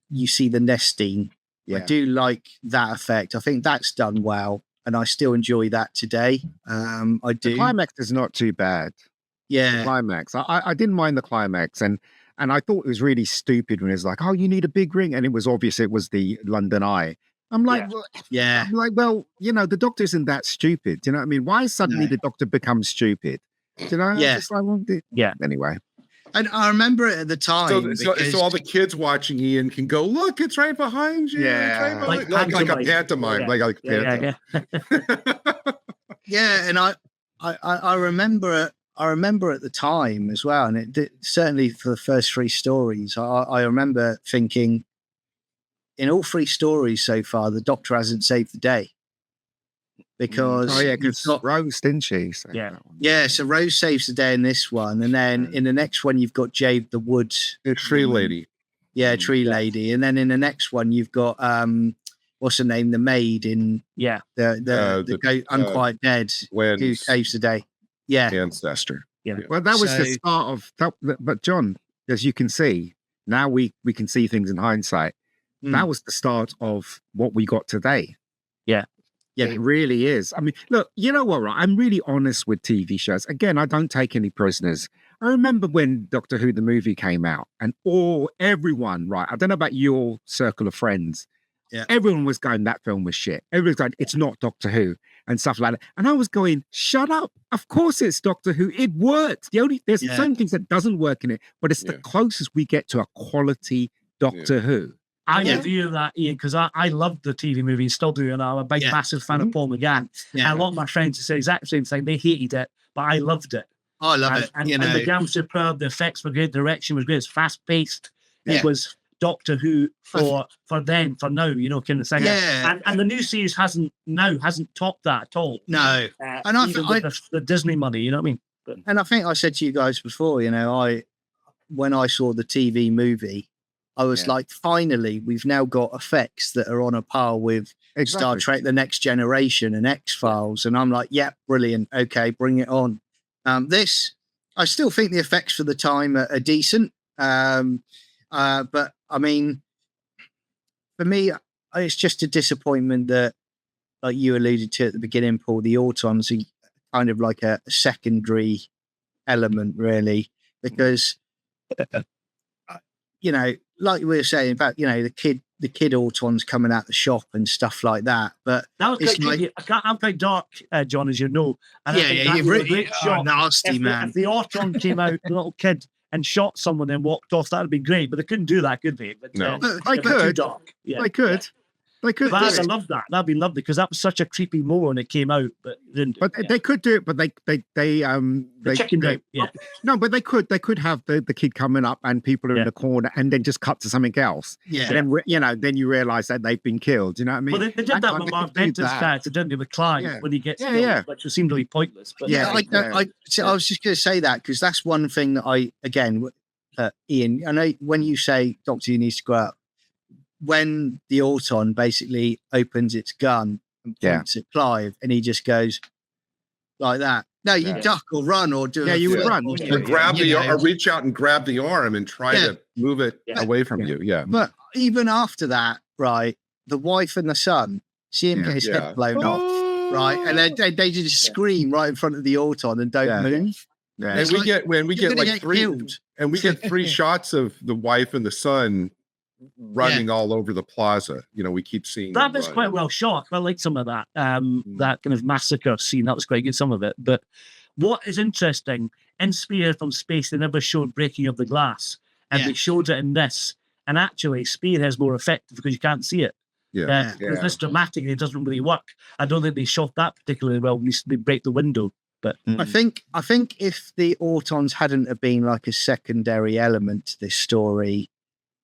you see the nesting. I do like that effect. I think that's done well, and I still enjoy that today. I do. The climax is not too bad. Yeah. The climax. I didn't mind the climax, and I thought it was really stupid when it was like, "Oh, you need a big ring," and it was obvious it was the London Eye. I'm like, yeah. I'm like, well, the Doctor isn't that stupid. Do you know what I mean? Why suddenly the Doctor becomes stupid? Do you know? Yeah. Just like, Anyway. And I remember it at the time. So all the kids watching Ian can go, look, it's right behind you. Yeah. Like a pantomime. Like a pantomime. Yeah, and I remember at the time as well, and it did, certainly for the first three stories, I remember thinking, in all three stories so far, the Doctor hasn't saved the day. Because because Rose, didn't she? So so Rose saves the day in this one, and then in the next one you've got Jade the Wood, the tree lady. Yeah, tree lady, and then in the next one you've got what's her name, the maid in the Unquiet Dead, who saves the day. Yeah, ancestor. Yeah. Well, that was the start of that. But John, as you can see, now we can see things in hindsight. That was the start of what we got today. Yeah. Yeah, it really is. I mean, look, you know what, right? I'm really honest with TV shows. Again, I don't take any prisoners. I remember when Doctor Who, the movie, came out, and everyone, right? I don't know about your circle of friends. Yeah. Everyone was going, that film was shit. Everyone's going, it's not Doctor Who, and stuff like that. And I was going, shut up. Of course it's Doctor Who. It works. There's certain things that doesn't work in it, but it's the closest we get to a quality Doctor Who. I'm with you on that, Ian, because I loved the TV movie and still do, and I'm a big, massive fan of Paul McGann. Yeah. And a lot of my friends say exactly the same thing. They hated it, but I loved it. I love it. And the game was superb, the effects were great, the direction was great, it's fast-paced. It was Doctor Who for now, kind of thing. Yeah. And the new series hasn't topped that at all. No. And I think the Disney money, you know what I mean? And I think I said to you guys before, when I saw the TV movie, I was like, finally, we've now got effects that are on a par with Star Trek, The Next Generation and X-Files. And I'm like, brilliant. Okay, bring it on. I still think the effects for the time are decent. But I mean, for me, it's just a disappointment that, like you alluded to at the beginning, Paul, the Autons are kind of like a secondary element, really, because... like we were saying about, the kid Autons coming out the shop and stuff like that. But that was I'm quite dark, John, as you know. And you've really nasty, man. If the Auton came out, the little kid, and shot someone and walked off, that'd be great. But they couldn't do that, could they? But, no, I could. They could. They could. But I love that. That'd be lovely because that was such a creepy moment when it came out. But they didn't. They could do it. But they chicken out. Yeah. No, but they could have the kid coming up and people are in the corner and then just cut to something else. Yeah. And then then you realise that they've been killed. You know what I mean? Well, they did that with Mark Benton's character, didn't they? With Clive when he gets killed, which seemed really pointless. But I was just going to say that because that's one thing that Ian, I know when you say Doctor Who needs to grow up, when the Auton basically opens its gun and points at Clive, and he just goes like that. No, you duck or run or do. Yeah, you would run. Or grab or reach out and grab the arm and try to move it away from you. Yeah. But even after that, right, the wife and the son see him get his head blown off, right, and they just scream right in front of the Auton and don't move. Yeah. And we get like three shots of the wife and the son running all over the plaza. We keep seeing that was quite well shot. I like some of that that kind of massacre scene. That was quite good, some of it. But what is interesting, in Spear from Space they never showed breaking of the glass, and they showed it in this, and actually Spear is more effective because you can't see it. Because this dramatically it doesn't really work. I don't think they shot that particularly well when they break the window. But I think if the Autons hadn't have been like a secondary element to this story,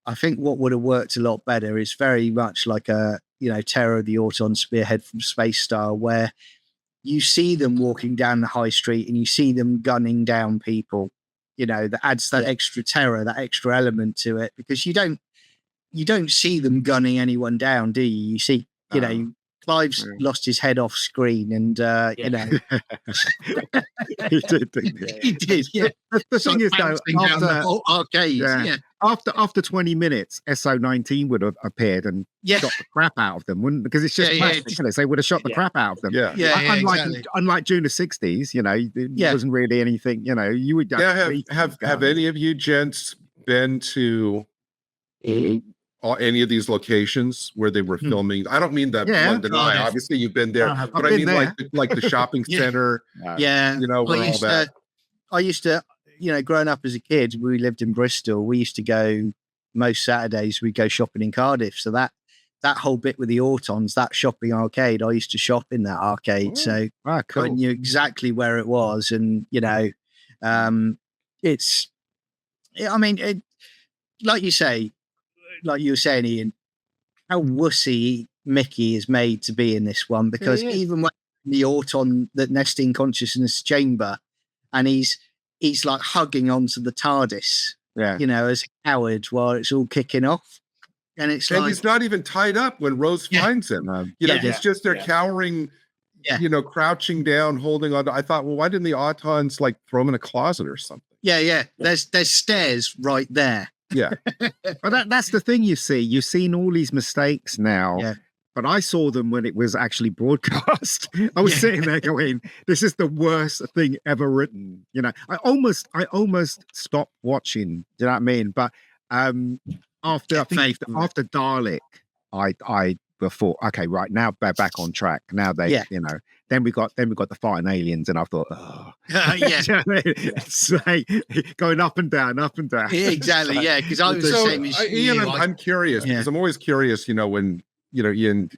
I think what would have worked a lot better is very much like a, Terror of the Auton Spearhead from Space style, where you see them walking down the high street and you see them gunning down people, that adds that extra terror, that extra element to it, because you don't see them gunning anyone down, do you? You see, Clive's lost his head off screen, and you know, He did, didn't he? he did. Yeah, The thing is, though, bouncing down the after whole arcade. Yeah, after 20 minutes, SO19 would have appeared and shot the crap out of them, wouldn't? Because it's just plastic, isn't it? So they would have shot the crap out of them. Unlike June the 60s, you know, it wasn't really anything. You know, you would have any of you gents been to any of these locations where they were filming? I don't mean that London Eye. Obviously, you've been there, but I mean like the shopping center. You know, where all that. I used to, you know, growing up as a kid, we lived in Bristol. We used to go most Saturdays. We'd go shopping in Cardiff. So that whole bit with the Autons, that shopping arcade, I used to shop in that arcade. So cool. I knew exactly where it was, and you know, like you say, like you were saying, Ian, how wussy Mickey is made to be in this one, because even when the Auton, the nesting consciousness chamber, and he's like hugging onto the TARDIS, you know, as Howard while it's all kicking off. And it's like, he's not even tied up when Rose finds him. You know, he's just there cowering, you know, crouching down, holding on. I thought, well, why didn't the Autons like throw him in a closet or something? Yeah. There's stairs right there. Yeah. But that's the thing, you see. You've seen all these mistakes now. Yeah. But I saw them when it was actually broadcast. I was sitting there going, "This is the worst thing ever written." You know, I almost stopped watching. Do you know what I mean? But after Dalek, I thought, okay, right now they're back on track. Now they, you know, then we got the fighting aliens, and I thought, it's like going up and down, up and down. Yeah, exactly, yeah. Because I was the same as Ian. I'm curious because I'm always curious. You know, when you know Ian,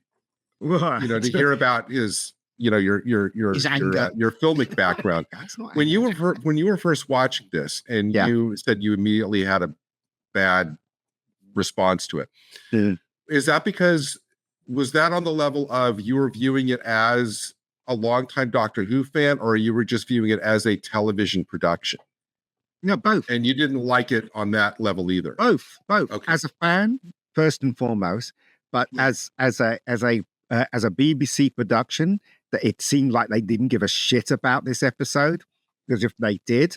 you know, to hear about his, you know, your filmic background. When you were first watching this, and you said you immediately had a bad response to it. Is that because? Was that on the level of you were viewing it as a longtime Doctor Who fan, or you were just viewing it as a television production? No, both. And you didn't like it on that level either. Both. Okay. As a fan, first and foremost, but as a BBC production, that it seemed like they didn't give a shit about this episode, because if they did,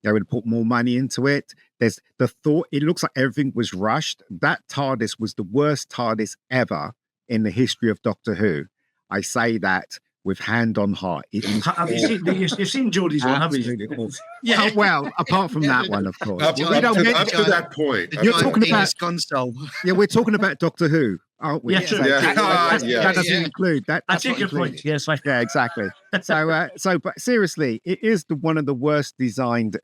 they would put more money into it. There's the thought. It looks like everything was rushed. That TARDIS was the worst TARDIS ever in the history of Doctor Who. I say that with hand on heart. You've seen Geordie's one, haven't you? Yeah. Well, apart from that one, of course. Up to that point. You're talking about console. Yeah, we're talking about Doctor Who, aren't we? Yeah, sure. That doesn't include that. I take your point. Yes, yeah, exactly. So, but seriously, it is one of the worst designed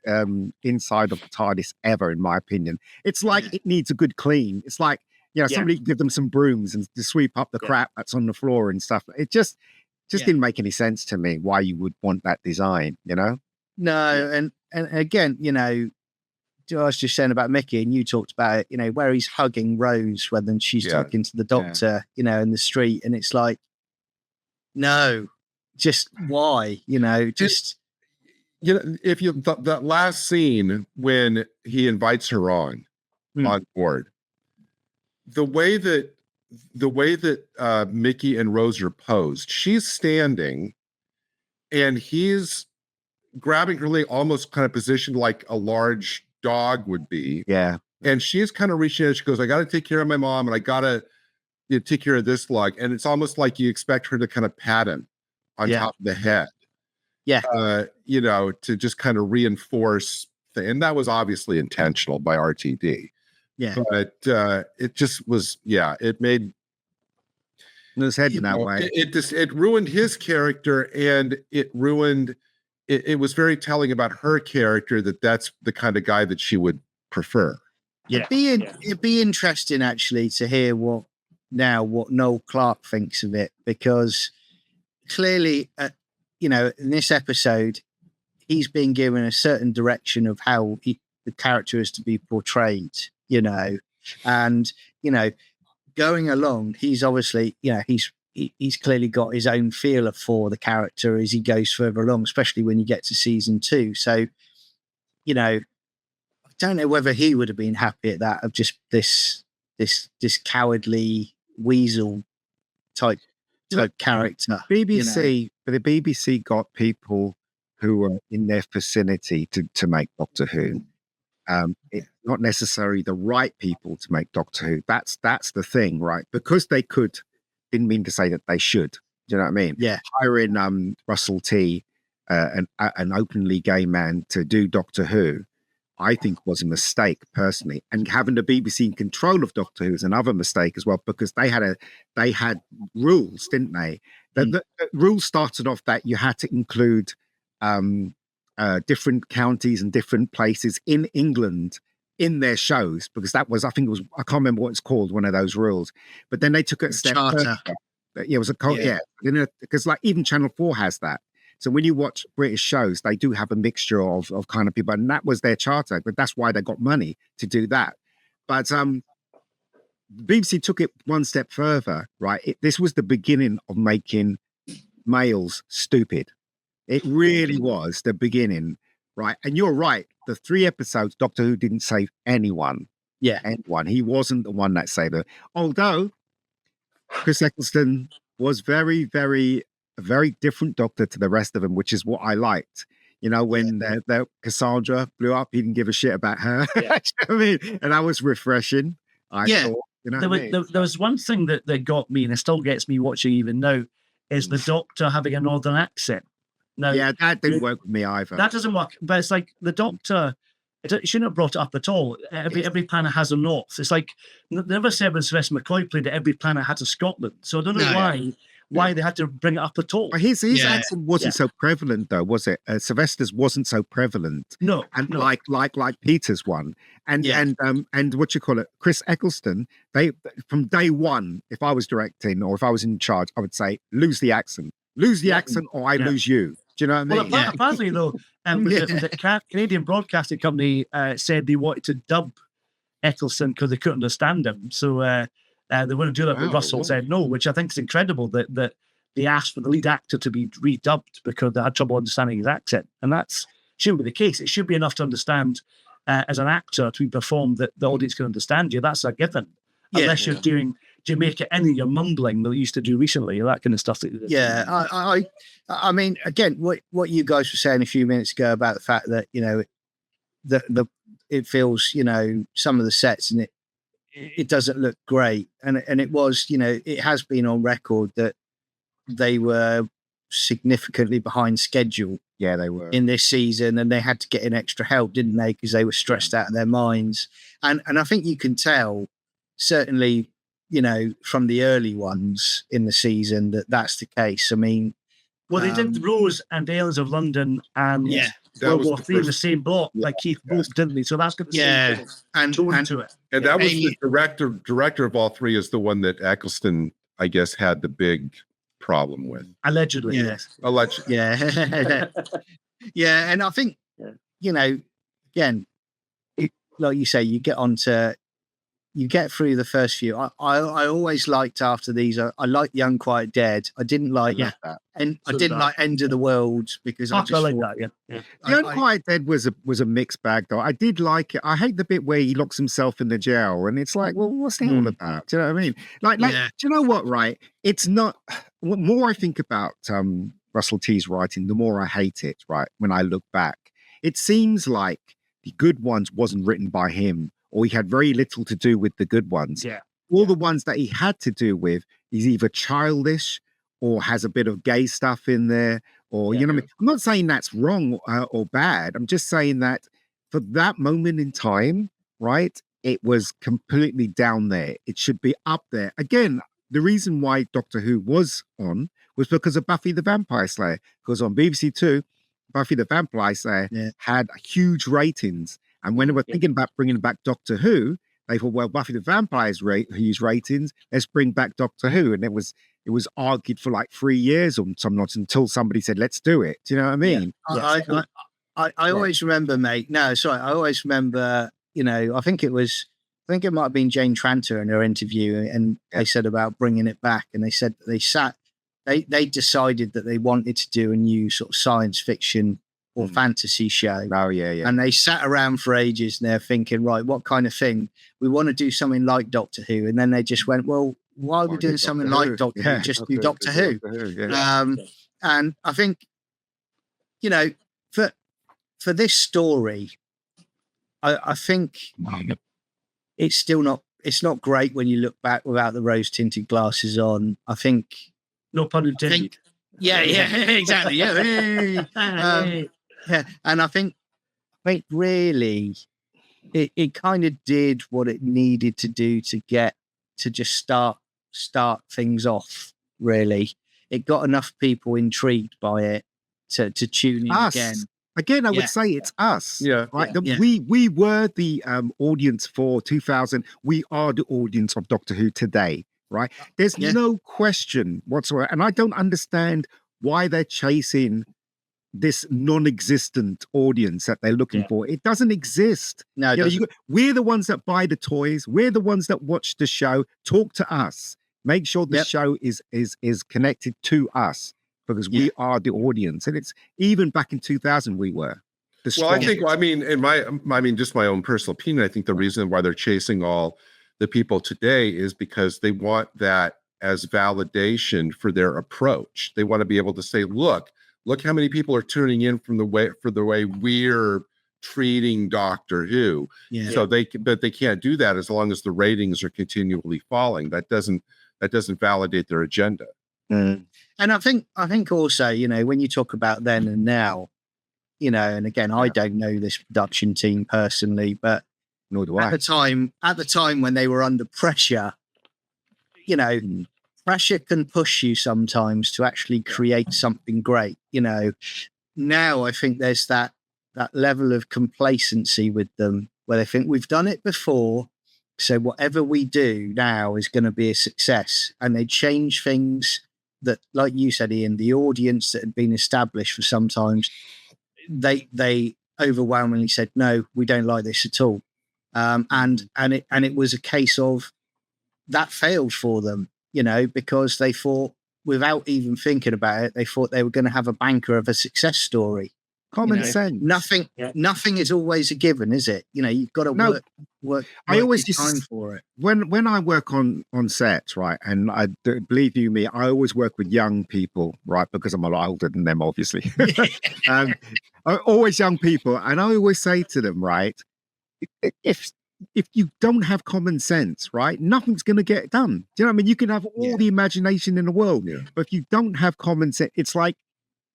inside of the TARDIS ever, in my opinion. It's like it needs a good clean. It's like, you know, somebody give them some brooms and to sweep up the crap that's on the floor and stuff. It just didn't make any sense to me why you would want that design, you know? No, and again, you know, I was just saying about Mickey, and you talked about it, you know, where he's hugging Rose when she's talking to the Doctor, you know, in the street, and it's like, no, just why, you know, just. You know, if you that last scene when he invites her on board. The way that Mickey and Rose are posed, she's standing and he's grabbing her leg, almost kind of positioned like a large dog would be. Yeah. And she's kind of reaching out. She goes, I got to take care of my mom, and I got to take care of this lug. And it's almost like you expect her to kind of pat him on top of the head. Yeah. You know, to just kind of reinforce. And that was obviously intentional by RTD. Yeah, but it just was. Yeah, it made his head in that way. It ruined his character, and it ruined. It was very telling about her character that's the kind of guy that she would prefer. Yeah, it'd be interesting actually to hear what Noel Clarke thinks of it, because clearly, you know, in this episode, he's been given a certain direction of how the character is to be portrayed. You know, and you know, going along, he's obviously, you know, he's clearly got his own feeler for the character as he goes further along, especially when you get to season 2. So, you know, I don't know whether he would have been happy at that, of just this cowardly weasel type character. BBC, but the BBC got people who were in their vicinity to make Doctor Who. It's not necessarily the right people to make Doctor Who. That's the thing, right? Because they could, didn't mean to say that they should. Do you know what I mean? Yeah. Hiring Russell T, an openly gay man, to do Doctor Who, I think was a mistake personally. And having the BBC in control of Doctor Who is another mistake as well, because they had rules, didn't they? The rules started off that you had to include different counties and different places in England in their shows, because that was, I can't remember what it's called, one of those rules. But then they took it a step further. Yeah, it was because like even Channel 4 has that. So when you watch British shows, they do have a mixture of kind of people, and that was their charter. But that's why they got money to do that. But BBC took it one step further, right? This was the beginning of making males stupid. It really was the beginning, right? And you're right. The 3 episodes, Doctor Who didn't save anyone. Yeah. Anyone. He wasn't the one that saved her. Although Chris Eccleston was very, very, a very different Doctor to the rest of them, which is what I liked. You know, when the Cassandra blew up, he didn't give a shit about her. Yeah. I mean, and that was refreshing. I thought, you know, there was one thing that got me, and it still gets me watching even now, is the Doctor having a northern accent. Now, yeah, that didn't work with me either. That doesn't work. But it's like the Doctor, it shouldn't have brought it up at all. Every planet has a north. It's like they never said when Sylvester McCoy played that every planet had a Scotland. So I don't know why they had to bring it up at all. But his accent wasn't so prevalent, though, was it? Sylvester's wasn't so prevalent. No, and like Peter's one, and what you call it, Chris Eccleston. They from day one, if I was directing or if I was in charge, I would say lose the accent, or I lose you. Do you know what I mean? Well, apparently, though, the Canadian Broadcasting Company said they wanted to dub Eccleston because they couldn't understand him. So they wouldn't do that, but Russell said no, which I think is incredible that they asked for the lead actor to be redubbed because they had trouble understanding his accent. And that shouldn't be the case. It should be enough to understand as an actor to perform that the audience can understand you. That's a given. Unless you're doing Jamaica and you're mumbling that they used to do recently, that kind of stuff. I mean, again, what you guys were saying a few minutes ago about the fact that, you know, it feels, you know, some of the sets and it doesn't look great. And it was, you know, it has been on record that they were significantly behind schedule. Yeah, they were in this season, and they had to get in extra help, didn't they? Because they were stressed out of their minds. And I think you can tell, certainly, you know, from the early ones in the season that's the case. I mean, well, they did Rose and Aliens of London and World War III in the same block, like Keith both, didn't they? So that's got the same tone to it. And that was the director of all three is the one that Eccleston, I guess, had the big problem with. Allegedly, yes. Allegedly. Yeah. Yeah, and I think, you know, again, like you say, you get through the first few. I always liked after these. I liked The Unquiet Dead. I didn't like that, and I didn't like End of the World because I just like that. Yeah. The Unquiet Dead was a mixed bag, though. I did like it. I hate the bit where he locks himself in the jail, and it's like, well, what's that all about? Do you know what I mean? Like, do you know what? Right? It's not. The more I think about Russell T's writing, the more I hate it. Right? When I look back, it seems like The Good Ones wasn't written by him, or he had very little to do with the good ones. Yeah. All the ones that he had to do with is either childish or has a bit of gay stuff in there, or, you know what I mean? I'm not saying that's wrong or bad. I'm just saying that for that moment in time, right, it was completely down there. It should be up there. Again, the reason why Doctor Who was on was because of Buffy the Vampire Slayer, because on BBC Two, Buffy the Vampire Slayer had huge ratings. And when they were thinking about bringing back Doctor Who, they thought, well, Buffy the Vampire's huge ratings, let's bring back Doctor Who. And it was argued for like 3 years or some nonsense until somebody said, let's do it. Do you know what I mean? Yeah. I always remember, mate. No, sorry. I always remember, you know, I think it might have been Jane Tranter in her interview, and they said about bringing it back. And they said that they decided that they wanted to do a new sort of science fiction or fantasy show. Oh, yeah. And they sat around for ages and they're thinking, right, what kind of thing? We want to do something like Doctor Who. And then they just went, well, why are we doing something like Doctor Who? Just do Doctor Who. Yeah. And I think, you know, for this story, I think it's not great when you look back without the rose tinted glasses on. I think, No pun intended. yeah, exactly. Yeah. Yeah. And I think really it kind of did what it needed to do to get to just start things off. Really, it got enough people intrigued by it to tune in again. I would say it's us. Yeah. Right. Yeah. We were the audience for 2000. We are the audience of Doctor Who today. Right. There's no question whatsoever. And I don't understand why they're chasing this non-existent audience that they're looking for. It doesn't exist. No, we're the ones that buy the toys. We're the ones that watch the show. Talk to us. Make sure the show is connected to us, because we are the audience. And it's even back in 2000 we were. Well, I mean, just my own personal opinion, I think the reason why they're chasing all the people today is because they want that as validation for their approach. They want to be able to say, look how many people are tuning in for the way we're treating Doctor Who. Yeah. So but they can't do that as long as the ratings are continually falling. That doesn't validate their agenda. And I think also, you know, when you talk about then and now, you know, and again, I don't know this production team personally, but nor do I. At the time when they were under pressure, you know, pressure can push you sometimes to actually create something great. You know, now I think there's that level of complacency with them where they think we've done it before, so whatever we do now is going to be a success, and they change things that, like you said, Ian, the audience that had been established for some time, they overwhelmingly said, no, we don't like this at all. And it was a case of that failed for them, you know, because they thought, without even thinking about it, they thought they were going to have a banker of a success story. Common sense. Nothing is always a given, is it? You know, you've got to work I always time for it. When I work on sets, right, and believe you me, I always work with young people, right, because I'm a lot older than them, obviously. Always young people, and I always say to them, right, if you don't have common sense, right, nothing's going to get done. Do you know what I mean? You can have all the imagination in the world, but if you don't have common sense, it's like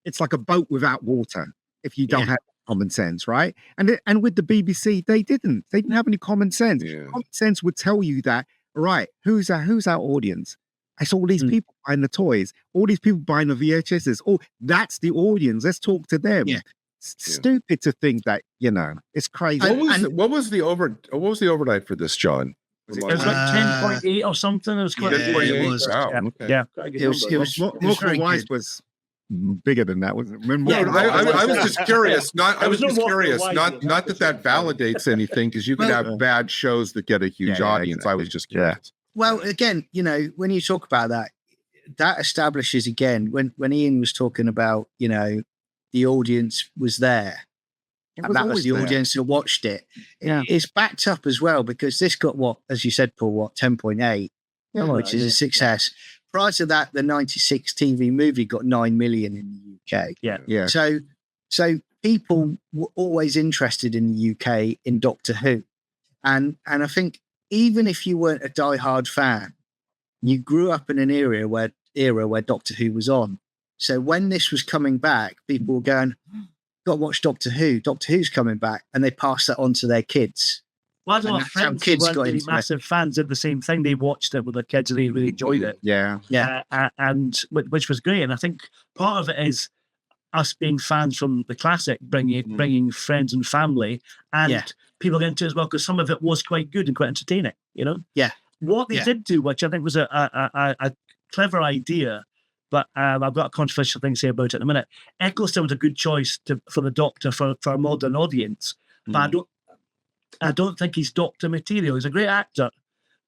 a boat without water. If you don't have common sense, right? And with the BBC, they didn't have any common sense. Common sense would tell you that, right, who's our audience? It's all these people buying the toys, all these people buying the VHSs. Oh, that's the audience. Let's talk to them. Yeah. Stupid to think that, you know, it's crazy. What was the overnight for this, John? It was like 10.8 or something. It was quite it was. Wow. Okay. Yeah. It was Morecambe Wise was bigger than that, wasn't it? I was just curious. Not that validates anything, because you could have bad shows that get a huge audience. Exactly. I was just curious. Yeah. Well, again, you know, when you talk about that establishes again when Ian was talking about, you know, the audience was there. And that was the audience that watched it. Yeah. It's backed up as well, because this got as you said, Paul, 10.8, which is a success. Prior to that, the 96 TV movie got 9 million in the UK. Yeah. So people were always interested in the UK in Doctor Who. And I think even if you weren't a diehard fan, you grew up in an era where Doctor Who was on. So when this was coming back, people were going, got to watch Doctor Who. Doctor Who's coming back. And they passed that on to their kids. Well, I friends who weren't really massive fans did the same thing. They watched it with their kids and they really enjoyed it. Yeah. And which was great. And I think part of it is us being fans from the classic, bringing friends and family, and people get into it as well, because some of it was quite good and quite entertaining, you know? Yeah. What they did do, which I think was a clever idea, but I've got a controversial thing to say about it in a minute. Eccleston was a good choice for the Doctor for a modern audience, but I don't think he's Doctor material. He's a great actor,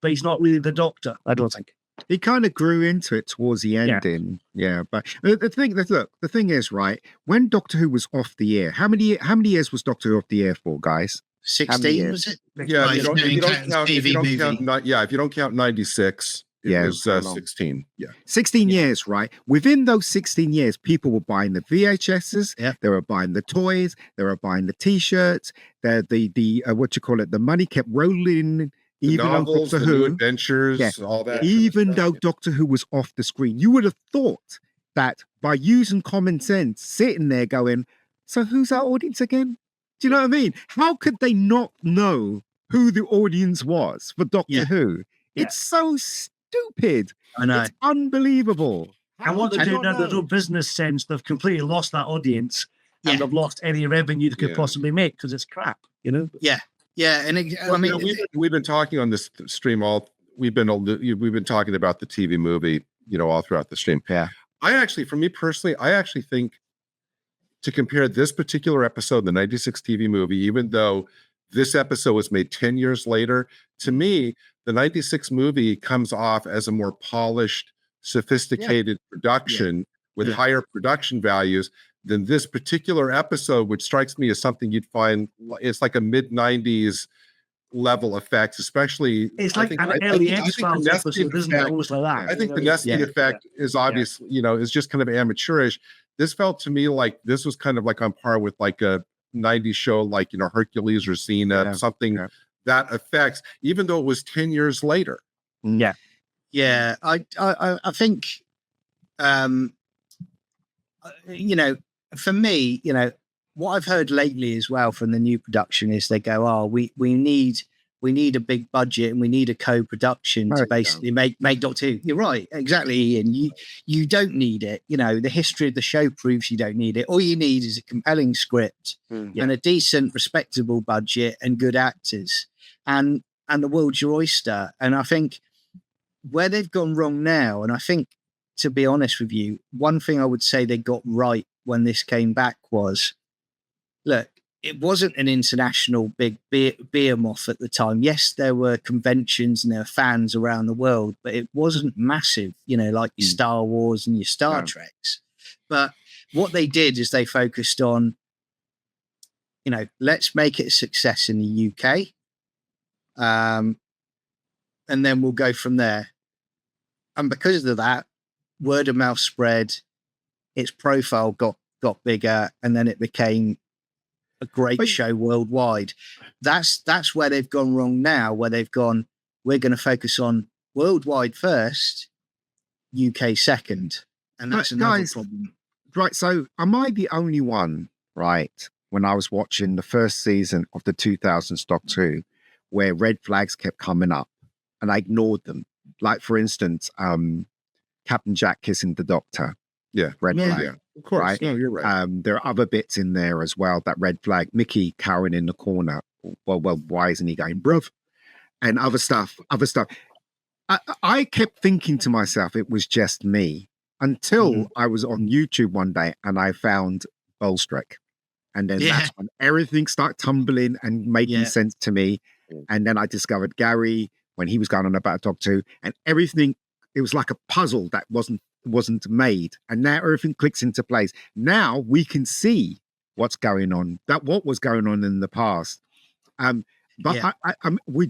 but he's not really the Doctor, I don't think. He kind of grew into it towards the ending. Yeah. But the thing is, right, when Doctor Who was off the air, how many years was Doctor Who off the air for, guys? 16, was it? Yeah, Right, if you don't count 96, it was 16. Yeah. 16 years, right? Within those 16 years, people were buying the VHSs, they were buying the toys, they were buying the t-shirts, the what you call it, the money kept rolling. Even novels, though Doctor Who, new adventures, all that. Even though Doctor Who was off the screen, you would have thought that by using common sense, sitting there going, so who's our audience again? Do you know what I mean? How could they not know who the audience was for Doctor Who? It's so stupid. I know. It's unbelievable. And what they're doing now, there's no business sense. They've completely lost that audience and they've lost any revenue they could possibly make because it's crap, you know? Yeah. Yeah. And I mean, we've been talking on this stream we've been talking about the TV movie, all throughout the stream. Yeah. For me personally, I actually think to compare this particular episode, the 96 TV movie, even though this episode was made 10 years later, to me, the 96 movie comes off as a more polished, sophisticated production with higher production values than this particular episode, which strikes me as something you'd find, it's like a mid-90s level effects, especially it's like an early X-Files episode, isn't it? Almost like that. I think the nesting effect is obvious, is just kind of amateurish. This felt to me like this was kind of like on par with like a 90s show like Hercules or Xena, something that affects, even though it was 10 years later. I think for me, what I've heard lately as well from the new production is they go, we need a big budget and we need a co-production to basically make Doctor Who. You're right, exactly, Ian. You don't need it. The history of the show proves you don't need it. All you need is a compelling script and a decent, respectable budget and good actors, and the world's your oyster. And I think where they've gone wrong now, and I think, to be honest with you, one thing I would say they got right when this came back was, look, it wasn't an international big behemoth at the time. Yes, there were conventions and there were fans around the world, but it wasn't massive, like your Star Wars and your Star Treks. But what they did is they focused on, let's make it a success in the UK. And then we'll go from there. And because of that, word of mouth spread, its profile got bigger, and then it became a great show worldwide. That's where they've gone wrong now, where they've gone, we're going to focus on worldwide first, UK second. And that's another problem. Right, so am I the only one, right, when I was watching the first season of the 2000s Doctor Who, where red flags kept coming up and I ignored them? Like, for instance, Captain Jack kissing the Doctor. Yeah. Red flag. Yeah. Of course. Right? No, you're right. There are other bits in there as well, that red flag. Mickey cowering in the corner. Well, why isn't he going, bruv? And other stuff. I kept thinking to myself, it was just me, until I was on YouTube one day and I found Bolstrek. And then that's when everything started tumbling and making sense to me. And then I discovered Gary when he was going on about Doctor Who, and everything, it was like a puzzle that wasn't made, and now everything clicks into place. Now we can see what's going on, what was going on in the past. But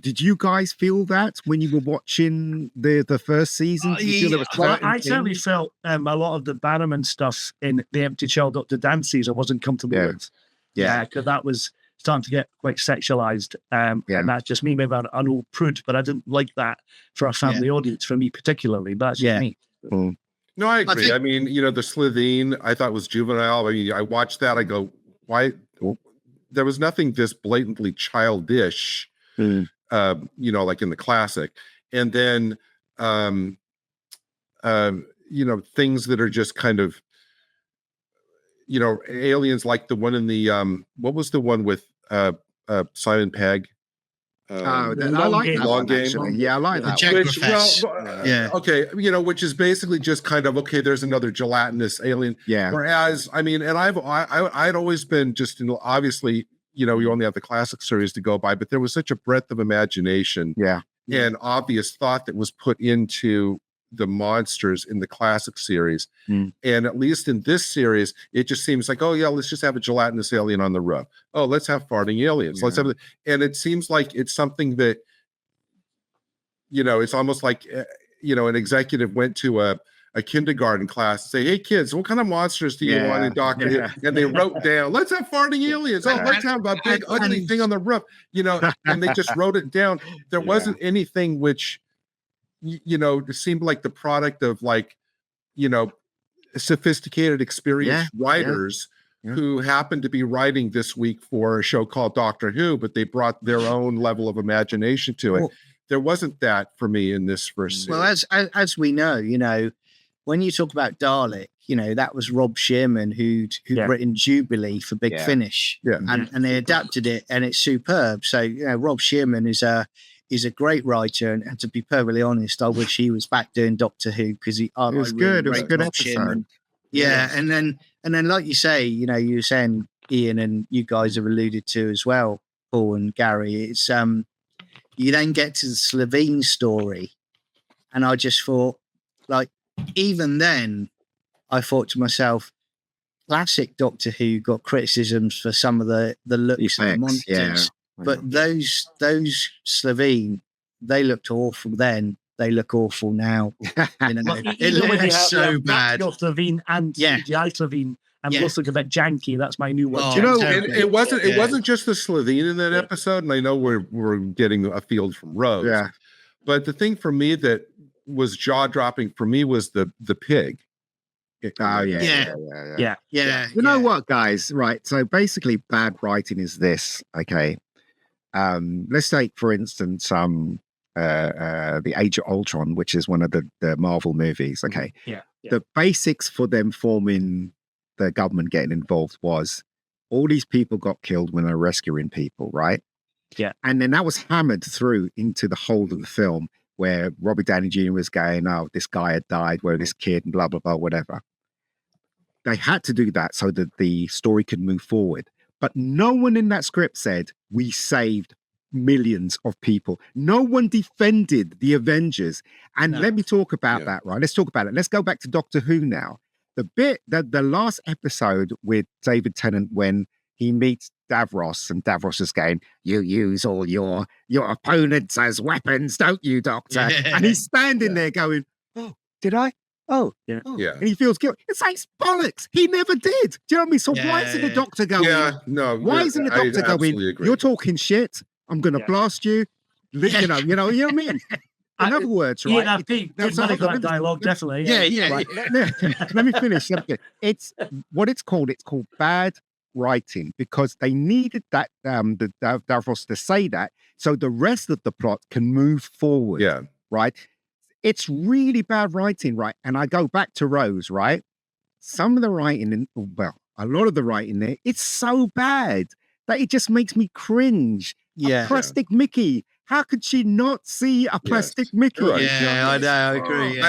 did you guys feel that when you were watching the first season? Did you feel there was I certainly felt a lot of the Bannerman stuff in the Empty Child Dr. Dan season I wasn't comfortable with. Because that was starting to get quite sexualized. And that's just me. Maybe I'm an old prude, but I didn't like that for a family audience, for me particularly. But that's just me. No, I agree. I mean, the Slitheen, I thought was juvenile. I mean, I watched that. I go, why? There was nothing this blatantly childish, like in the classic. And then, things that are just kind of, aliens, like the one in the, what was the one with Simon Pegg? I like that Long one, Game. actually. Yeah, I like that one. Okay, which is basically just kind of, okay, there's another gelatinous alien. Yeah. Whereas, I mean, and I'd always been just, obviously, you only have the classic series to go by, but there was such a breadth of imagination. Yeah. And obvious thought that was put into the monsters in the classic series. Mm. And at least in this series, it just seems like, oh yeah, let's just have a gelatinous alien on the roof. Oh, let's have farting aliens. Let's have it. And it seems like it's something that, it's almost like, an executive went to a kindergarten class and say, hey kids, what kind of monsters do you want in Doctor Who? And they wrote down, let's have farting aliens. Oh, let's have a big ugly thing on the roof, and they just wrote it down. There wasn't anything which, seemed like the product of sophisticated, experienced writers who happened to be writing this week for a show called Doctor Who, but they brought their own level of imagination to it. There wasn't that for me in this first series. Well, as we know, when you talk about Dalek, that was Rob Shearman who'd written Jubilee for Big Finish, and they adapted it, and it's superb. So Rob Shearman is a great writer, and to be perfectly honest, I wish he was back doing Doctor Who because it was good. It was a good episode. Yeah, and then like you say, you were saying, Ian, and you guys have alluded to as well, Paul and Gary. It's you then get to the Slovene story, and I just thought, even then, I thought to myself, classic Doctor Who got criticisms for some of the looks of the monsters, but those Slovene, they looked awful then. They look awful now. It looks so bad. Slovene and CGI Slovene. And both look a bit janky. That's my new one. It wasn't just the Slovene in that episode, and I know we're getting a field from Rose. Yeah. But the thing for me that was jaw-dropping for me was the pig. Oh yeah. You know what, guys? Right. So basically, bad writing is this. Okay. Let's take, for instance, the Age of Ultron, which is one of the Marvel movies. Okay. Yeah. The basics for them forming the government getting involved was all these people got killed when they're rescuing people, right? Yeah. And then that was hammered through into the whole of the film where Robert Downey Jr. was going, oh, this guy had died, where this kid, and blah, blah, blah, whatever. They had to do that so that the story could move forward. But no one in that script said, we saved millions of people. No one defended the Avengers. And let me talk about that, right? Let's talk about it. Let's go back to Doctor Who now. The last episode with David Tennant when he meets Davros, and Davros is going, you use all your opponents as weapons, don't you, Doctor? And he's standing there going, oh, did I? Oh, yeah. And he feels guilty. It's like bollocks. He never did. Do you know what I mean? So why isn't the Doctor going? Why isn't the Doctor going? You're talking shit. I'm going to blast you. You know what I mean? In other words, right? That's dialogue, definitely. Right. Let me finish. It's what it's called. It's called bad writing because they needed that the Davros to say that so the rest of the plot can move forward. Yeah. Right. It's really bad writing, right? And I go back to Rose, right? Some of the writing, a lot of the writing there, it's so bad that it just makes me cringe. A plastic Mickey. How could she not see a plastic Mickey? Right. Yeah, I know. I agree.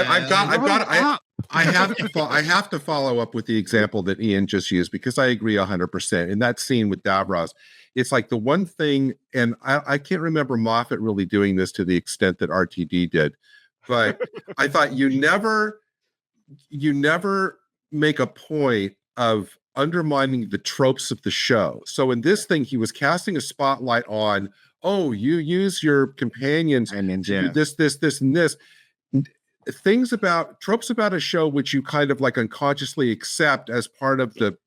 I have to follow up with the example that Ian just used because I agree 100%. In that scene with Davros, it's like the one thing, and I can't remember Moffat really doing this to the extent that RTD did, but I thought you never make a point of undermining the tropes of the show. So in this thing, he was casting a spotlight on, oh, you use your companions and then this, and this. Tropes about a show which you kind of like unconsciously accept as part of the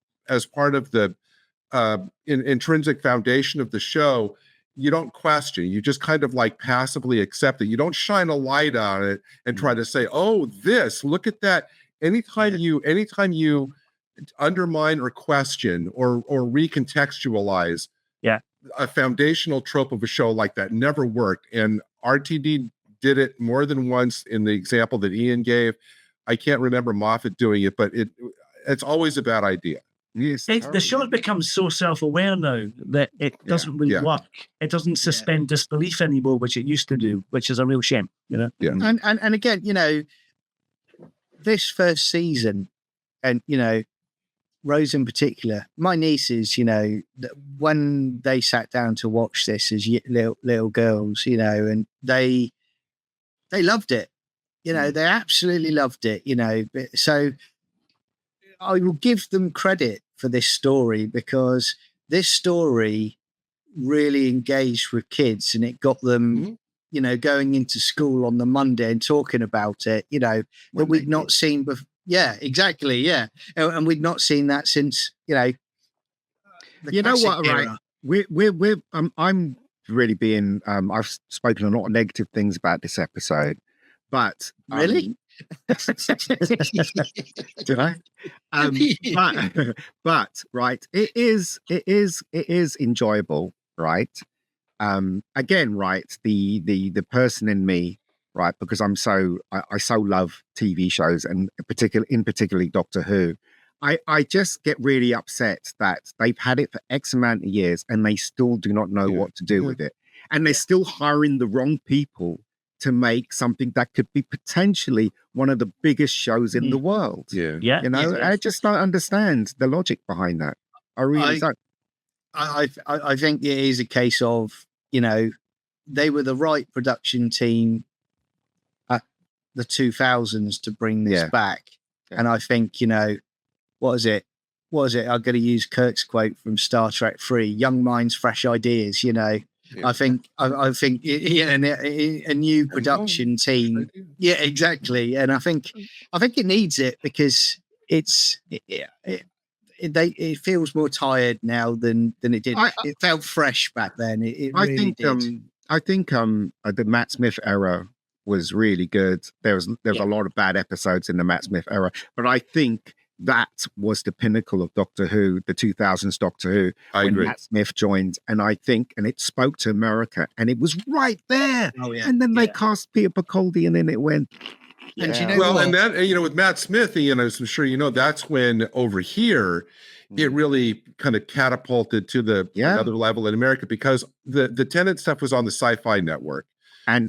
intrinsic foundation of the show. You don't question. You just kind of like passively accept it. You don't shine a light on it and try to say, oh, look at that. Anytime you undermine or question or recontextualize a foundational trope of a show like that never worked. And RTD did it more than once in the example that Ian gave. I can't remember Moffat doing it, but it's always a bad idea. Yes, the show becomes so self-aware now that it doesn't really work. It doesn't suspend disbelief anymore, which it used to do, which is a real shame, Yeah. And again, this first season, and Rose in particular, my nieces, when they sat down to watch this as little girls, and they loved it. They absolutely loved it. So I will give them credit for this story, because this story really engaged with kids, and it got them, going into school on the Monday and talking about it, that we'd not seen before. Yeah, exactly. Yeah. And we'd not seen that since, the classic era. Right. I'm really being, I've spoken a lot of negative things about this episode, but really? Did I? But right, it is enjoyable, right? Again, right, the person in me, right, because I so love TV shows, and particularly Doctor Who. I just get really upset that they've had it for X amount of years and they still do not know what to do with it. And they're still hiring the wrong people to make something that could be potentially one of the biggest shows in the world. Yeah. I just don't understand the logic behind that. I really don't. I think it is a case of, they were the right production team at the 2000s to bring this back. Yeah. And I think, what is it? I'm going to use Kirk's quote from Star Trek 3, young minds, fresh ideas, I think a new production team. Yeah, exactly. And I think it needs it, because it feels more tired now than it did. It felt fresh back then. It really did. I think the Matt Smith era was really good. There was a lot of bad episodes in the Matt Smith era, but I think that was the pinnacle of Doctor Who, the 2000s Doctor Who, when Matt Smith joined. And I think, and it spoke to America, and it was right there. Oh, yeah. And then they cast Peter Capaldi, and then it went. And and that, with Matt Smith, as I'm sure that's when over here it really kind of catapulted to the another level in America, because the Tennant stuff was on the Sci-Fi network, and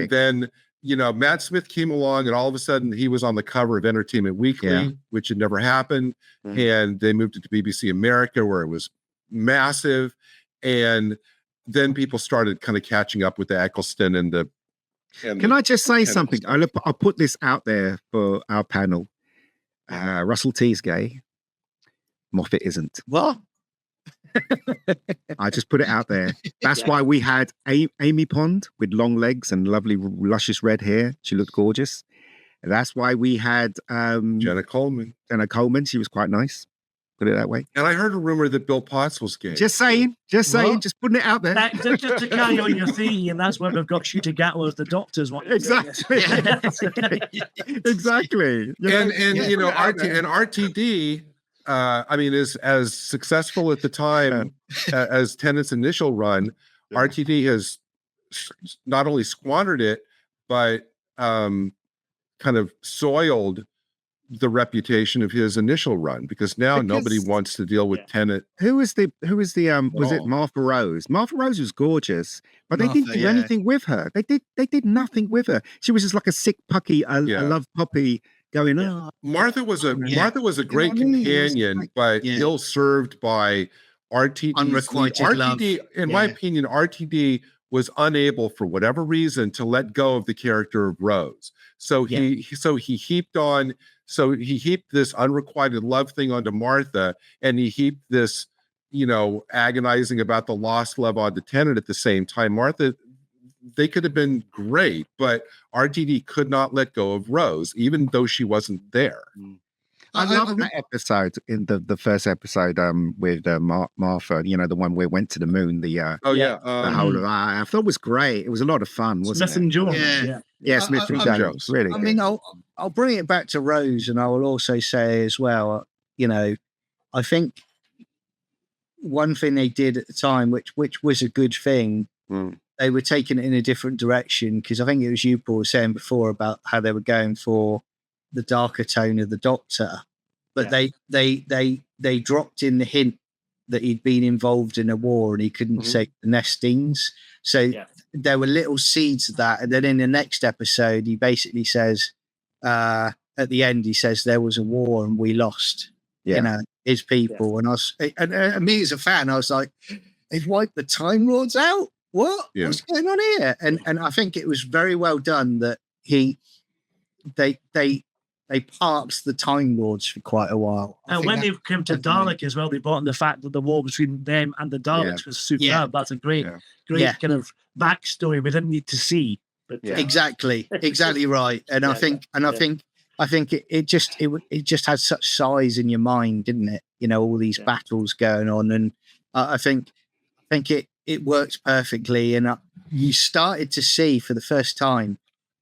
then Matt Smith came along, and all of a sudden he was on the cover of Entertainment Weekly, which had never happened. And they moved it to BBC America, where it was massive. And then people started kind of catching up with the Eccleston and the. Can I just say something? I'll put this out there for our panel. Russell T's gay. Moffat isn't. What? I just put it out there. That's why we had Amy Pond with long legs and lovely, luscious red hair. She looked gorgeous. And that's why we had Jenna Coleman. She was quite nice. Put it that way. And I heard a rumor that Bill Potts was gay. Just saying, just putting it out there. Just to carry on your theme, and that's why we've got Shooter Gatto as the doctors. Exactly. Exactly. And RTD. Is as successful at the time as Tennant's initial run. RTD has not only squandered it, but kind of soiled the reputation of his initial run, because nobody wants to deal with Tennant. Who was the was it Martha Rose? Martha Rose was gorgeous, but they didn't do anything with her. They did nothing with her. She was just like a sick puppy, a love puppy. Going on. Martha was a great companion, but ill served by RTD. Unrequited love. In my opinion, RTD was unable, for whatever reason, to let go of the character of Rose. So he heaped this unrequited love thing onto Martha, and he heaped this, agonizing about the lost love onto Tennant at the same time. Martha, they could have been great, but RTD could not let go of Rose, even though she wasn't there. I love that episode, in the first episode with Martha, the one where we went to the moon. The whole of I thought it was great. It was a lot of fun, wasn't Smith and Jones. Smith and Jones. Really. I mean, I'll bring it back to Rose, and I will also say as well, I think one thing they did at the time, which was a good thing. They were taking it in a different direction, because I think it was you, Paul, saying before about how they were going for the darker tone of the Doctor, but they dropped in the hint that he'd been involved in a war and he couldn't save the Nestings. So there were little seeds of that, and then in the next episode, he basically says, at the end, he says there was a war and we lost, his people. And and me as a fan, I was like, they've wiped the Time Lords out. What? What's going on here? And I think it was very well done that he they parked the Time Lords for quite a while. And when they came to Dalek as well, they brought in the fact that the war between them and the Daleks was superb. Yeah. That's a great Yeah. kind of backstory we didn't need to see. But, Exactly right. And I think it just had such size in your mind, didn't it? You know, all these battles going on, and I think it works perfectly. And you started to see for the first time,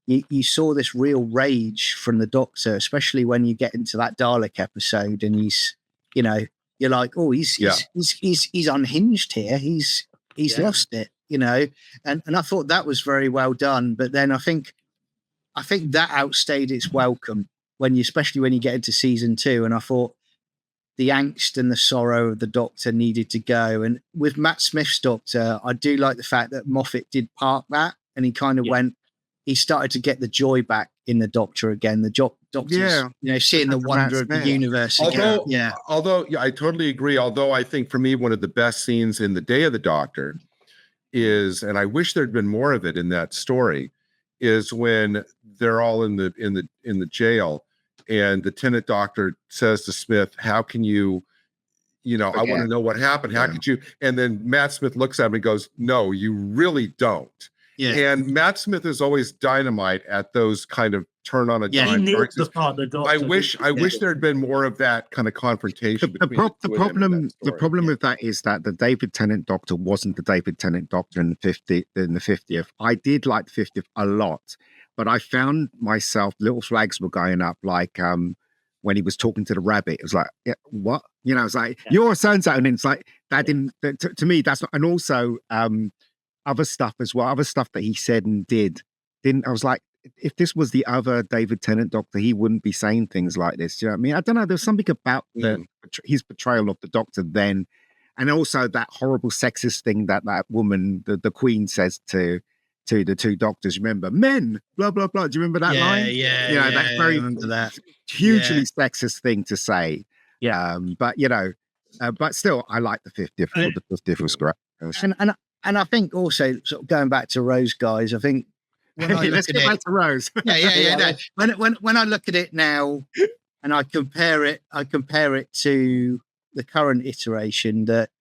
you saw this real rage from the Doctor, especially when you get into that Dalek episode, and he's, you know, you're like, oh, he's unhinged here. He's lost it, you know. And I thought that was very well done. But then I think that outstayed its welcome especially when you get into season 2. And I thought the angst and the sorrow of the Doctor needed to go. And with Matt Smith's Doctor, I do like the fact that Moffat did park that, and he kind of he started to get the joy back in the Doctor again. The Doctor's, you know, seeing the wonder of the universe again. Although I totally agree. Although I think for me, one of the best scenes in the Day of the Doctor is, and I wish there'd been more of it in that story, is when they're all in the jail, and the Tenant Doctor says to Smith, "How can you, I want to know what happened. How could you?" And then Matt Smith looks at him and goes, "No, you really don't." Yeah. And Matt Smith is always dynamite at those kind of turn on a dime. I wish there had been more of that kind of confrontation. The problem with that is that the David Tennant Doctor wasn't the David Tennant Doctor in the 50th. I did like the 50th a lot, but I found myself, little flags were going up, like when he was talking to the rabbit. It was like, what? You know, it's like, you're so-and-so, and it's like, that didn't, to me, that's not, and also other stuff as well, other stuff that he said and didn't, I was like, if this was the other David Tennant Doctor, he wouldn't be saying things like this. Do you know what I mean? I don't know. There's something about his portrayal of the Doctor then, and also that horrible sexist thing that woman, the Queen, says to the two Doctors. Remember, men, blah blah blah. Do you remember that line? Yeah. That very hugely sexist thing to say. Yeah. But but still, I like the 50th. The 50th was great. And I think also, sort of going back to Rose, guys, I think let's get back to Rose. No. When I look at it now, and I compare it to the current iteration, that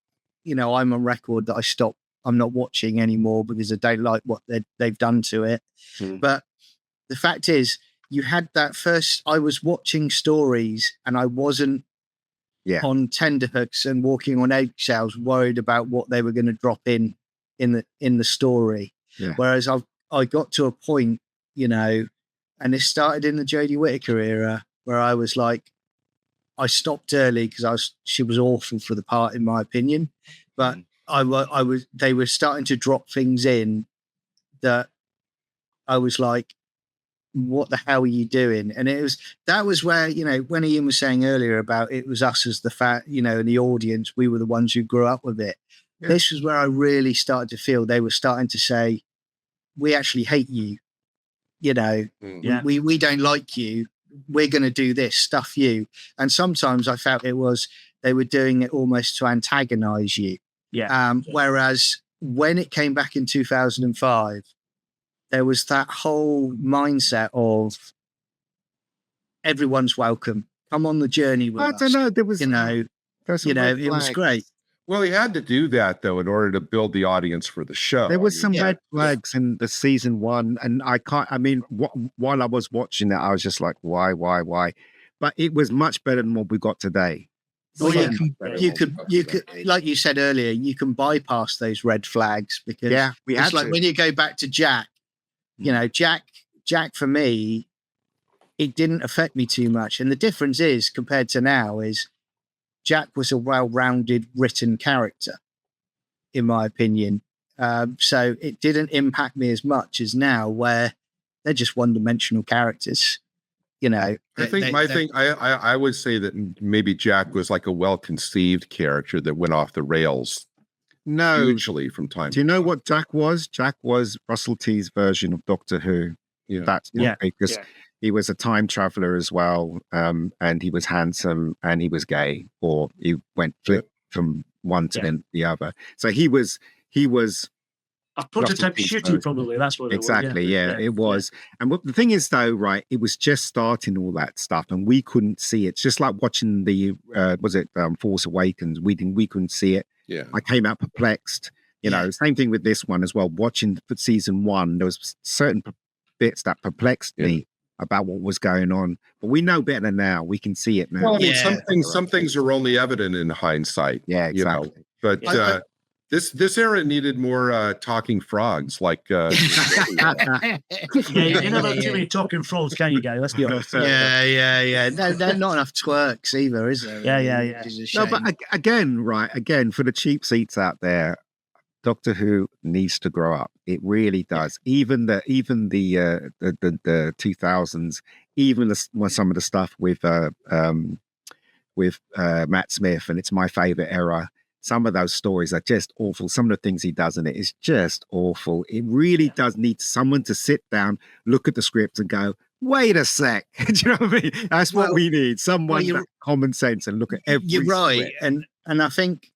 I'm on record that I'm not watching anymore because I don't like what they've done to it. But the fact is, you had that first. I was watching stories, and I wasn't on tenterhooks and walking on eggshells, worried about what they were going to drop in the story. Whereas I got to a point, and it started in the Jodie Whittaker era, where I was like, I stopped early because she was awful for the part, in my opinion. But they were starting to drop things in that I was like, what the hell are you doing? And that was where, when Ian was saying earlier about it was us as in the audience, we were the ones who grew up with it. Yeah. This was where I really started to feel they were starting to say, we actually hate you. We don't like you. We're going to do this, stuff you. And sometimes I felt it was, they were doing it almost to antagonize you. Yeah. Whereas when it came back in 2005, there was that whole mindset of everyone's welcome. Come on the journey with us. I don't know. There was, it was great. Well, he had to do that, though, in order to build the audience for the show. There was some red flags in the season 1, and while I was watching it, I was just like, why? But it was much better than what we got today. Well, you could, like you said earlier, you can bypass those red flags because it's like when you go back to Jack, Jack for me, it didn't affect me too much. And the difference is, compared to now, is Jack was a well-rounded written character, in my opinion. So it didn't impact me as much as now, where they're just one-dimensional characters. I would say that maybe Jack was like a well-conceived character that went off the rails. No, hugely from time. Do you know what Jack was? Jack was Russell T's version of Doctor Who. Yeah. That's because he was a time traveler as well, and he was handsome and he was gay, or he went from one to then the other. So he was A prototype shooting, probably. That's what it was. Exactly. Yeah, it was. And the thing is, though, right? It was just starting all that stuff, and we couldn't see it. It's just like watching the Force Awakens. We couldn't see it. Yeah. I came out perplexed. You know, same thing with this one as well. Watching for season 1, there was certain bits that perplexed me about what was going on, but we know better now. We can see it now. Well, I mean, some things are only evident in hindsight. Yeah, exactly. You know? But this era needed more talking frogs. Like, you never have too many talking frogs, can you, Gary? Let's be honest. Yeah. No, they're not enough twerks either, is there? Yeah. No, but again, for the cheap seats out there, Doctor Who needs to grow up. It really does. Even the 2000s, even some of the stuff with Matt Smith, and it's my favorite era. Some of those stories are just awful. Some of the things he does in it is just awful. It really does need someone to sit down, look at the script, and go, "Wait a sec." Do you know what I mean? That's what we need. Someone with common sense and look at every. You're right, script. and I think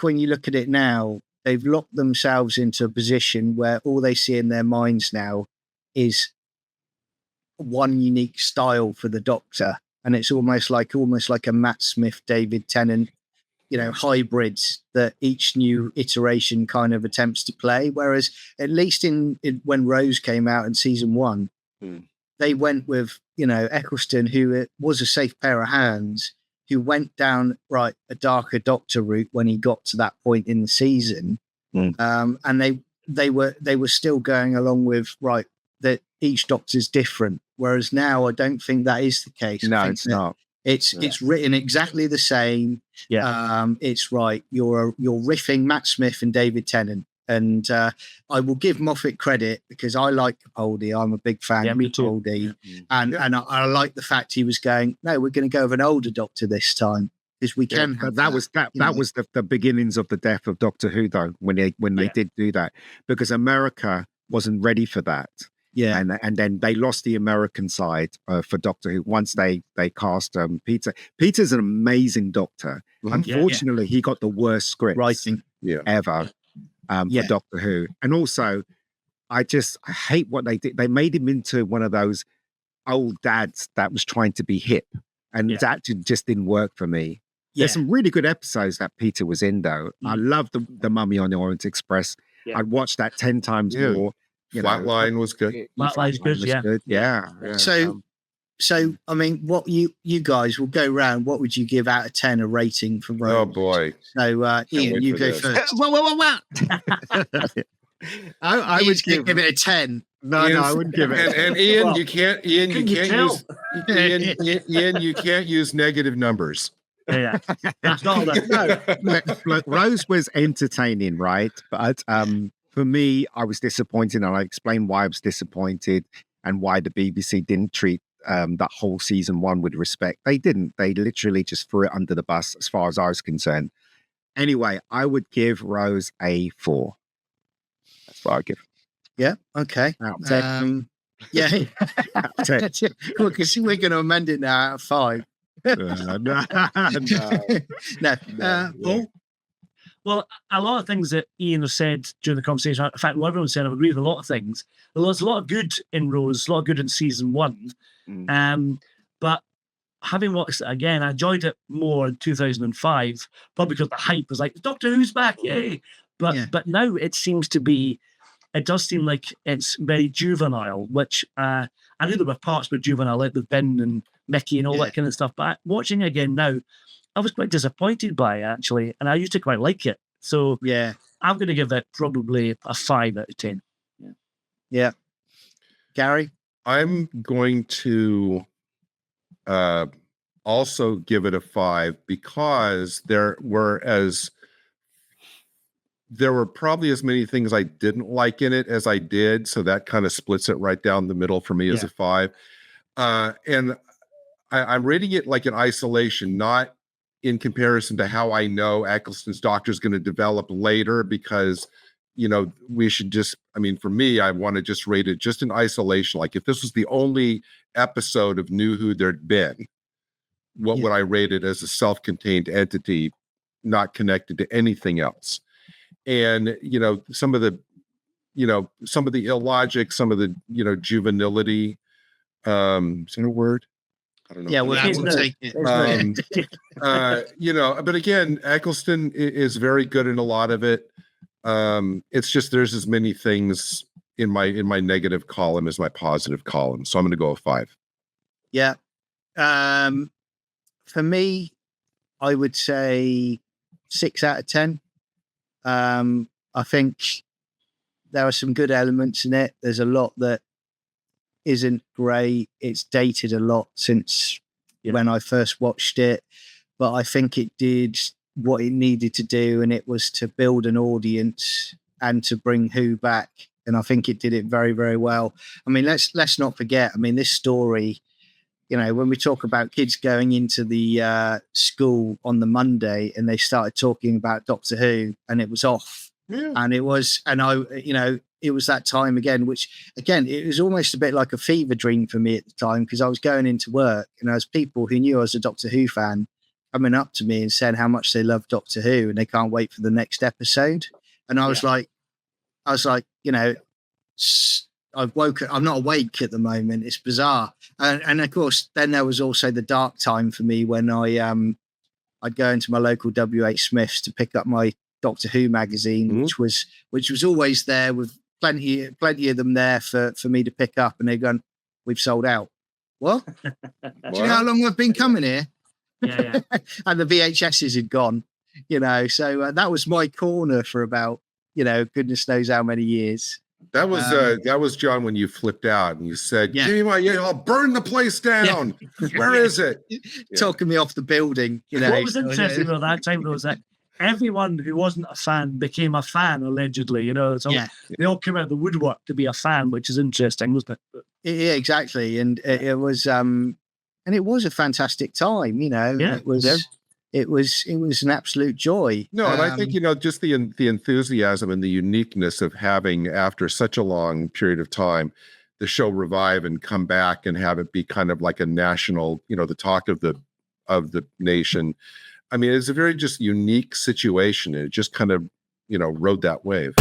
when you look at it now, they've locked themselves into a position where all they see in their minds now is one unique style for the Doctor, and it's almost like a Matt Smith, David Tennant, hybrids that each new iteration kind of attempts to play. Whereas at least in when Rose came out in season 1, they went with Eccleston, who was a safe pair of hands, who went down a darker Doctor route when he got to that point in the season, and they were still going along with that each Doctor's different. Whereas now I don't think that is the case. No, it's not. It's written exactly the same. Yeah, it's right. You're riffing Matt Smith and David Tennant, and I will give Moffat credit because I like Capaldi. I'm a big fan of Capaldi, and I like the fact he was going, no, we're going to go with an older Doctor this time because we can. But that was the beginnings of the death of Doctor Who, though, when they did do that, because America wasn't ready for that. Yeah, and then they lost the American side for Doctor Who once they cast Peter. Peter's an amazing Doctor. Unfortunately, he got the worst script writing ever for Doctor Who. And also, I hate what they did. They made him into one of those old dads that was trying to be hip, and that just didn't work for me. There's some really good episodes that Peter was in, though. I love the Mummy on the Orient Express. I'd watch that 10 times more. Flatline was good. Flatline's good, Yeah. So I mean, what you guys will go round. What would you give out of 10 a rating for Rose? Oh boy! So Ian, you go first. What? I would give it a 10. No, I wouldn't give it. And Ian, you can't use negative numbers. Yeah, that's not that. Look, Rose was entertaining, right? But for me, I was disappointed, and I explained why I was disappointed and why the BBC didn't treat that whole season 1 with respect. They didn't. They literally just threw it under the bus as far as I was concerned. Anyway, I would give Rose a 4. That's what I give. Yeah, okay. Out of 10. Yeah. Out of 10. Well, because we're going to amend it now out of 5. No. Paul? Well, a lot of things that Ian has said during the conversation, in fact, what everyone said, I agree with a lot of things. There's a lot of good in Rose, a lot of good in season 1. But having watched it again, I enjoyed it more in 2005, probably because the hype was like, Doctor Who's back, yay! But now it does seem like it's very juvenile, which I knew there were parts were juvenile, like with Ben and Mickey and all that kind of stuff. But watching it again now, I was quite disappointed by it, actually, and I used to quite like it. So I'm going to give it probably a 5 out of 10. Yeah. Gary? I'm going to also give it a 5 because there were probably as many things I didn't like in it as I did. So that kind of splits it right down the middle for me as a 5. And I'm rating it like in isolation, not in comparison to how I know Eccleston's Doctor is going to develop later, because, we should for me, I want to just rate it just in isolation. Like if this was the only episode of New Who there'd been, what would I rate it as a self-contained entity, not connected to anything else? And, some of the some of the illogic, some of the, juvenility. Is that a word? I don't know. Yeah, we'll take it. But again, Eccleston is very good in a lot of it. It's just there's as many things in my negative column as my positive column. So I'm going to go with 5. Yeah. For me, I would say 6 out of 10. I think there are some good elements in it. There's a lot that isn't great. It's dated a lot since when I first watched it, but I think it did what it needed to do, and it was to build an audience and to bring Who back. And I think it did it very, very well. I mean, let's not forget. I mean, this story, when we talk about kids going into the school on the Monday and they started talking about Doctor Who, and it was off, and it was that time again, which again, it was almost a bit like a fever dream for me at the time, because I was going into work and there was people who knew I was a Doctor Who fan coming up to me and saying how much they love Doctor Who and they can't wait for the next episode. And I was like, I'm not awake at the moment. It's bizarre. And of course, then there was also the dark time for me when I'd go into my local WH Smith's to pick up my Doctor Who magazine, which was always there with plenty of them there for me to pick up. And they're going, "We've sold out." What? Do you know how long I've been coming here? Yeah. And the VHSs had gone, so that was my corner for about, goodness knows how many years. That was John when you flipped out and you said, "Give me my, I'll burn the place down." Yeah. Where is it? Talking me off the building. What was interesting about that time was that everyone who wasn't a fan became a fan, allegedly. So they all came out of the woodwork to be a fan, which is interesting, wasn't it? Yeah, exactly. And it was a fantastic time. It was an absolute joy. No, and I think, just the enthusiasm and the uniqueness of having, after such a long period of time, the show revive and come back and have it be kind of like a national, the talk of the nation. I mean, it's a very just unique situation. It just kind of, rode that wave.